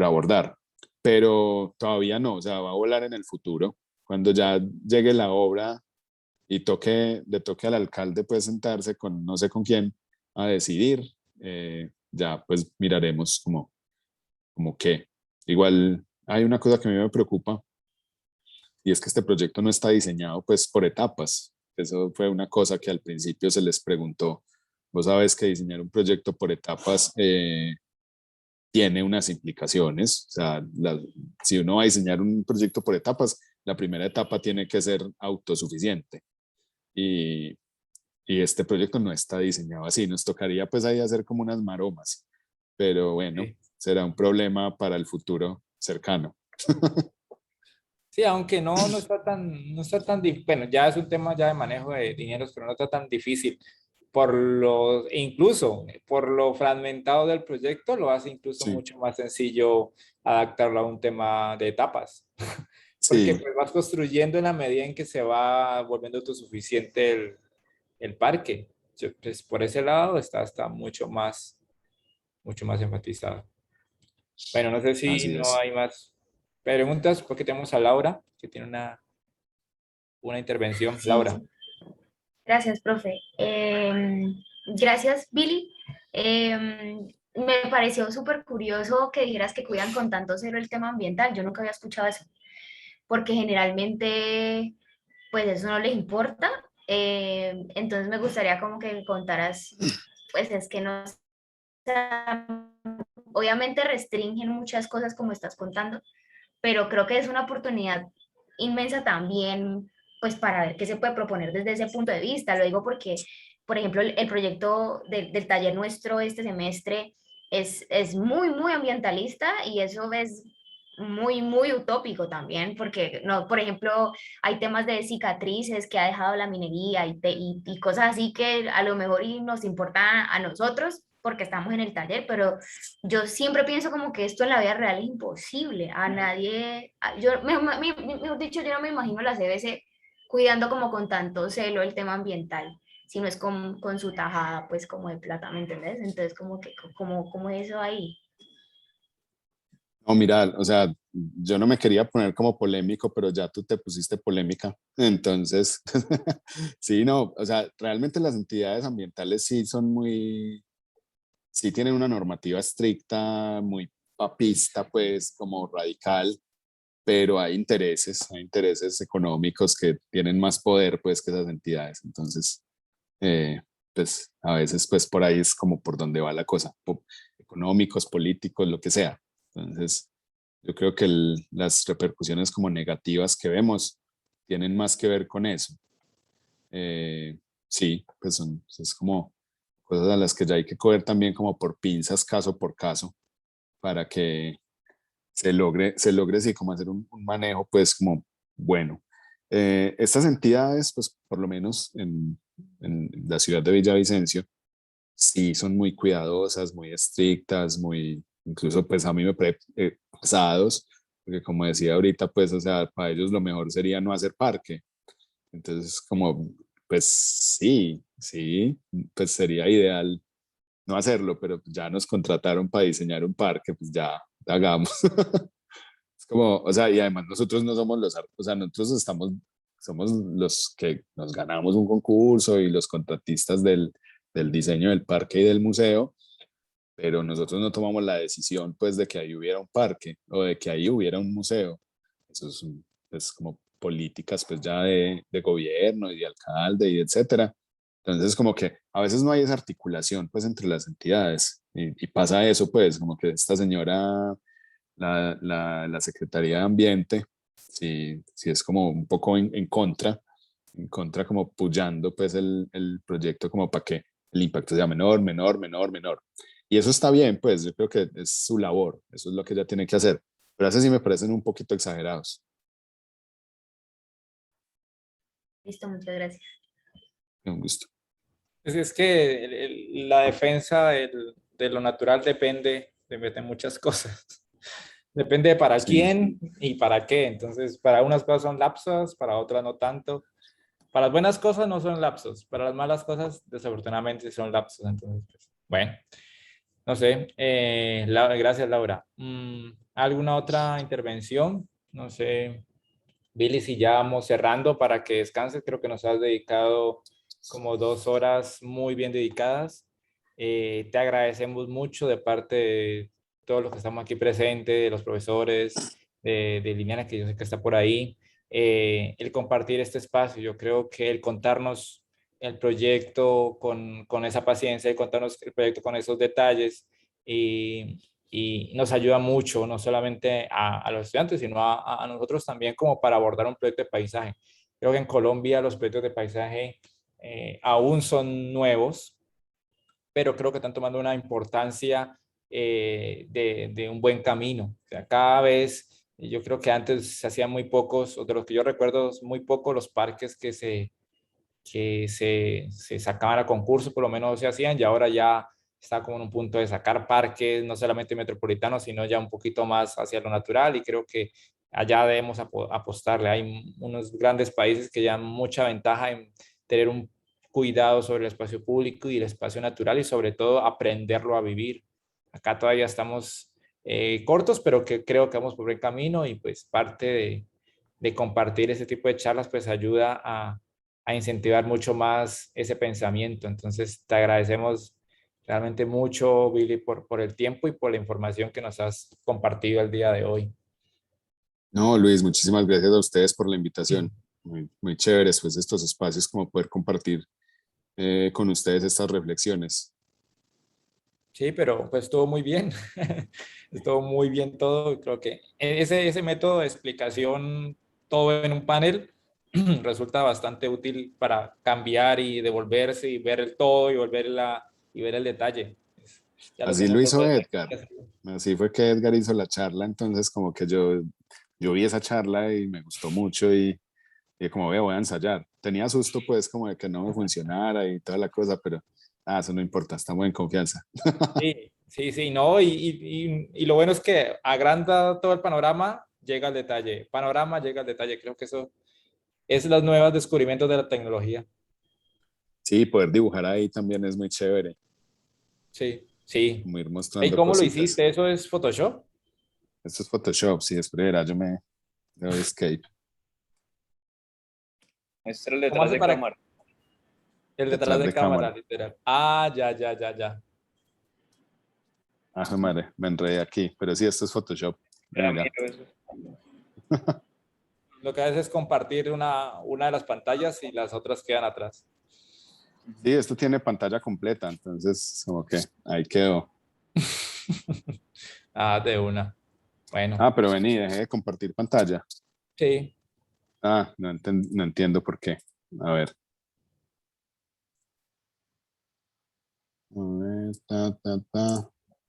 abordar. Pero todavía no, o sea, va a volar en el futuro. Cuando ya llegue la obra y le toque al alcalde pues sentarse con no sé con quién a decidir, ya pues miraremos como qué. Igual hay una cosa que a mí me preocupa y es que este proyecto no está diseñado pues por etapas. Eso fue una cosa que al principio se les preguntó vos sabes que diseñar un proyecto por etapas tiene unas implicaciones. O sea, si uno va a diseñar un proyecto por etapas, la primera etapa tiene que ser autosuficiente. Y este proyecto no está diseñado así. Nos tocaría pues ahí hacer como unas maromas. Pero bueno, Sí. será un problema para el futuro cercano. Sí, aunque no está tan difícil, bueno, ya es un tema ya de manejo de dineros, pero no está tan difícil. E incluso por lo fragmentado del proyecto, lo hace incluso Sí, mucho más sencillo adaptarlo a un tema de etapas. Porque sí, pues vas construyendo en la medida en que se va volviendo autosuficiente el parque. Pues por ese lado está mucho más enfatizado. Bueno, no sé si así no es. hay más preguntas, porque tenemos a Laura, que tiene una intervención. Sí, Laura. sí. Gracias, profe. Gracias, Billy. Me pareció súper curioso que dijeras que cuidan con tanto celo el tema ambiental. Yo nunca había escuchado eso, porque generalmente, pues eso no les importa. Entonces me gustaría como que contaras, pues es que no, obviamente restringen muchas cosas como estás contando, pero creo que es una oportunidad inmensa también, pues para ver qué se puede proponer desde ese punto de vista. Lo digo porque, por ejemplo, el proyecto del taller nuestro este semestre es muy, muy ambientalista y eso es muy, muy utópico también, porque, no, por ejemplo, hay temas de cicatrices que ha dejado la minería y cosas así que a lo mejor y nos importa a nosotros porque estamos en el taller, pero yo siempre pienso como que esto en la vida real es imposible. A nadie, mejor dicho, yo no me imagino la CBC cuidando como con tanto celo el tema ambiental, si no es con su tajada, pues como de plata, ¿me entendés? Entonces, como que, como eso ahí. No, mira, o sea, yo no me quería poner como polémico, pero ya tú te pusiste polémica. Entonces, sí, no, o sea, realmente las entidades ambientales sí son sí tienen una normativa estricta, muy papista, pues como radical, pero hay intereses económicos que tienen más poder, pues, que esas entidades. Entonces, eh, pues, a veces, pues, por ahí es como por donde va la cosa, económicos, políticos, lo que sea. Entonces, yo creo que las repercusiones como negativas que vemos tienen más que ver con eso. Sí, pues es como cosas a las que ya hay que coger también como por pinzas, caso por caso, para que se logre sí, como hacer un manejo, pues como bueno. Estas entidades, pues por lo menos en la ciudad de Villavicencio, sí son muy cuidadosas, muy estrictas, muy, incluso pues a mí me parece pesados, porque como decía ahorita, pues, o sea, para ellos lo mejor sería no hacer parque. Entonces, como, pues sí, pues sería ideal no hacerlo, pero ya nos contrataron para diseñar un parque, pues ya hagamos. Es como, o sea, y además nosotros no somos o sea, nosotros somos los que nos ganamos un concurso y los contratistas del diseño del parque y del museo, pero nosotros no tomamos la decisión, pues, de que ahí hubiera un parque o de que ahí hubiera un museo. Eso es como políticas, pues, ya de gobierno y de alcalde y etcétera. Entonces, como que a veces no hay esa articulación, pues, entre las entidades y pasa eso, pues, como que esta señora la Secretaría de Ambiente, sí es como un poco en contra como puyando pues el proyecto como para que el impacto sea menor, menor, menor, menor. Y eso está bien, pues yo creo que es su labor, eso es lo que ella tiene que hacer. Pero a veces sí me parecen un poquito exagerados. Listo, muchas gracias. Un gusto. Pues es que la defensa de lo natural depende de muchas cosas. Depende de para Sí, quién y para qué. Entonces, para unas cosas son lapsos, para otras no tanto. Para las buenas cosas no son lapsos, para las malas cosas desafortunadamente son lapsos. Entonces, pues, bueno, no sé. Gracias, Laura. ¿Alguna otra intervención? No sé, Billy, si ya vamos cerrando para que descanses, creo que nos has dedicado como 2 horas muy bien dedicadas. Te agradecemos mucho de parte de todos los que estamos aquí presentes, de los profesores, de Liliana, que yo sé que está por ahí, el compartir este espacio. Yo creo que el contarnos el proyecto con esa paciencia y contarnos el proyecto con esos detalles y nos ayuda mucho, no solamente a los estudiantes, sino a nosotros también como para abordar un proyecto de paisaje. Creo que en Colombia los proyectos de paisaje aún son nuevos, pero creo que están tomando una importancia de un buen camino. O sea, cada vez, yo creo que antes se hacían muy pocos, o de los que yo recuerdo, muy pocos los parques que se sacaban a concurso, por lo menos se hacían, y ahora ya está como en un punto de sacar parques, no solamente metropolitanos, sino ya un poquito más hacia lo natural, y creo que allá debemos apostarle. Hay unos grandes países que ya han mucha ventaja en tener un cuidado sobre el espacio público y el espacio natural y sobre todo aprenderlo a vivir. Acá todavía estamos cortos, pero que creo que vamos por buen camino y pues parte de compartir ese tipo de charlas pues ayuda a incentivar mucho más ese pensamiento. Entonces te agradecemos realmente mucho, Billy, por el tiempo y por la información que nos has compartido el día de hoy. No, Luis, muchísimas gracias a ustedes por la invitación. Muy, muy chévere después de estos espacios como poder compartir con ustedes estas reflexiones. Sí, pero pues estuvo muy bien. Estuvo muy bien todo. Creo que ese método de explicación, todo en un panel, resulta bastante útil para cambiar y devolverse y ver el todo y y ver el detalle. Ya lo que Así lo hizo nosotros... Edgar. Así fue que Edgar hizo la charla, entonces como que yo vi esa charla y me gustó mucho y como veo, voy a ensayar. Tenía susto pues como de que no me funcionara y toda la cosa, pero eso no importa, estamos en confianza. Sí, sí, sí, no, y lo bueno es que agranda todo el panorama, llega al detalle. Panorama, llega al detalle. Creo que eso es los nuevos descubrimientos de la tecnología. Sí, poder dibujar ahí también es muy chévere, Sí, sí. como ir ¿Y mostrando cómo lo cositas. hiciste? ¿Eso es Photoshop? Esto es Photoshop, sí, espera, yo me doy escape. Este era el ¿Cómo detrás hace de para cámara. el detrás Detrás de de cámara, cámara. literal? Ah, ya, ya, ya, ya. Madre, me enredé aquí, pero sí, esto es Photoshop. Era Mira, mío eso. Lo que haces es compartir una de las pantallas y las otras quedan atrás. sí, esto tiene pantalla completa, entonces como que ahí quedó. Ah, de una. Bueno, Pero vení, dejé de compartir pantalla. sí. No, no entiendo por qué. A ver. A ver,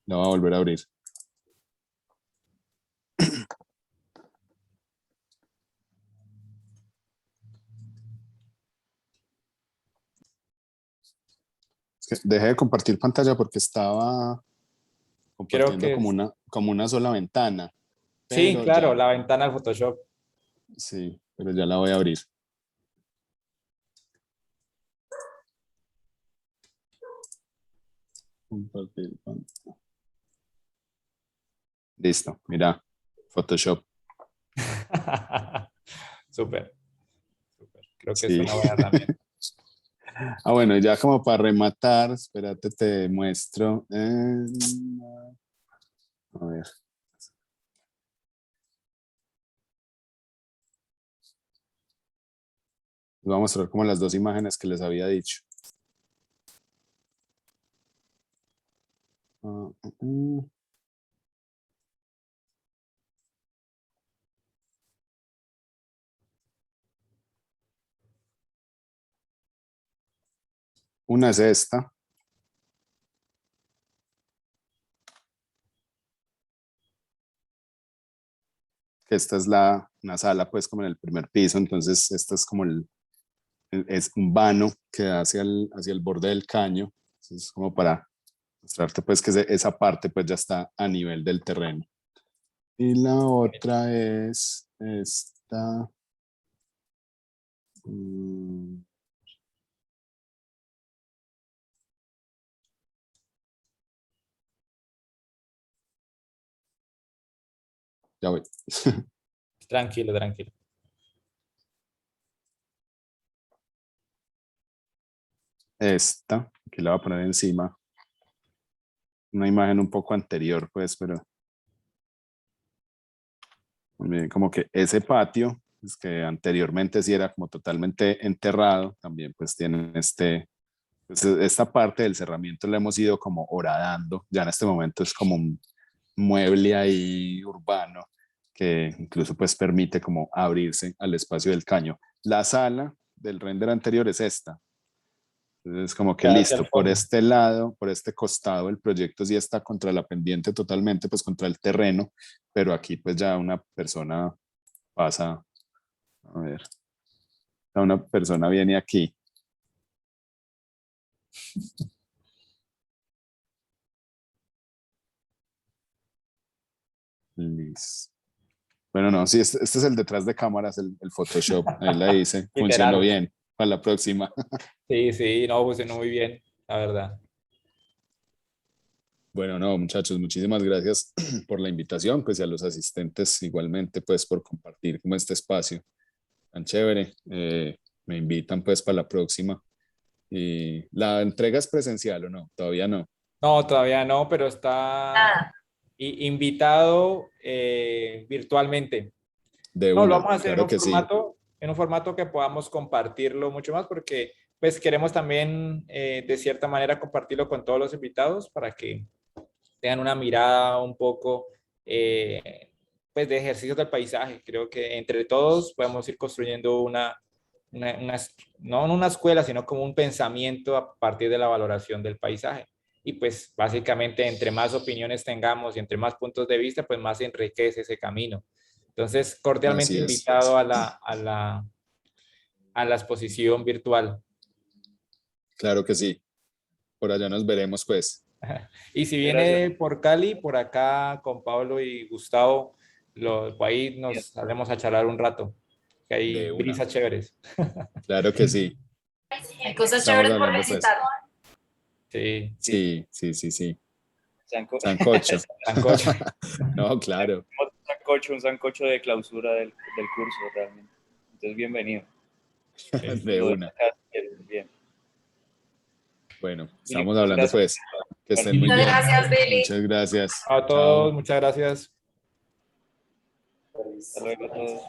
la voy a volver a abrir. Es que dejé de compartir pantalla porque estaba Creo compartiendo que como una sola ventana. sí, Pero claro, ya, la ventana del Photoshop. sí, pero ya la voy a abrir. Compartir pantalla. Listo, mira, Photoshop. Súper, súper. Creo que es Sí. una buena herramienta. Bueno, ya como para rematar, espérate, te muestro. A ver. Les voy a mostrar como las dos imágenes que les había dicho. Una es esta. Que esta es una sala, pues, como en el primer piso. Entonces, esta es como es un vano que da hacia el borde del caño. Entonces, es como para mostrarte, pues, que esa parte, pues, ya está a nivel del terreno. Y la otra es esta. Ya voy. Tranquilo, tranquilo. Esta, que la voy a poner encima. Una imagen un poco anterior, pues, pero miren, como que ese patio pues, que anteriormente sí era como totalmente enterrado, también pues tienen pues, esta parte del cerramiento la hemos ido como horadando, ya en este momento es como un mueble ahí urbano que incluso pues permite como abrirse al espacio del caño. La sala del render anterior es esta. Entonces como que Ya hacia el listo, por fondo. este lado, por este costado, el proyecto sí está contra la pendiente totalmente, pues contra el terreno, pero aquí pues ya una persona pasa, a ver, una persona viene aquí. Listo. Bueno, no, sí, este es el detrás de cámaras, el Photoshop, ahí la hice, funcionó Literal. bien, para la próxima. Sí, sí, no, funcionó muy bien, la verdad. Bueno, no, muchachos, muchísimas gracias por la invitación, pues y a los asistentes igualmente, pues por compartir como este espacio tan chévere. Me invitan pues para la próxima. ¿Y la entrega es presencial o no? Todavía no. No, todavía no, pero está Nada. invitado virtualmente. De No, lo una, vamos a hacer claro que sí. en un formato que podamos compartirlo mucho más, porque pues queremos también de cierta manera compartirlo con todos los invitados para que tengan una mirada un poco pues de ejercicios del paisaje. Creo que entre todos podemos ir construyendo no una escuela, sino como un pensamiento a partir de la valoración del paisaje. Y pues básicamente entre más opiniones tengamos y entre más puntos de vista, pues más enriquece ese camino. Entonces, cordialmente Así es. invitado a la exposición virtual. Claro que sí. Por allá nos veremos pues. Y si Gracias. viene por Cali, por acá con Pablo y Gustavo, ahí nos saldremos a charlar un rato, que hay De una. brisas chéveres. Claro que sí. Hay cosas Estamos chéveres por hablando pues. visitar. Sí, Sí. Sanco- Sancocho. sancocho. No, claro. un sancocho de clausura del curso realmente. Entonces, bienvenido. De una. Bien. Bueno, estamos hablando Gracias. pues. Que estén muy Muchas bien. gracias, Billy. Muchas gracias. A todos, muchas gracias. Hasta luego a todos.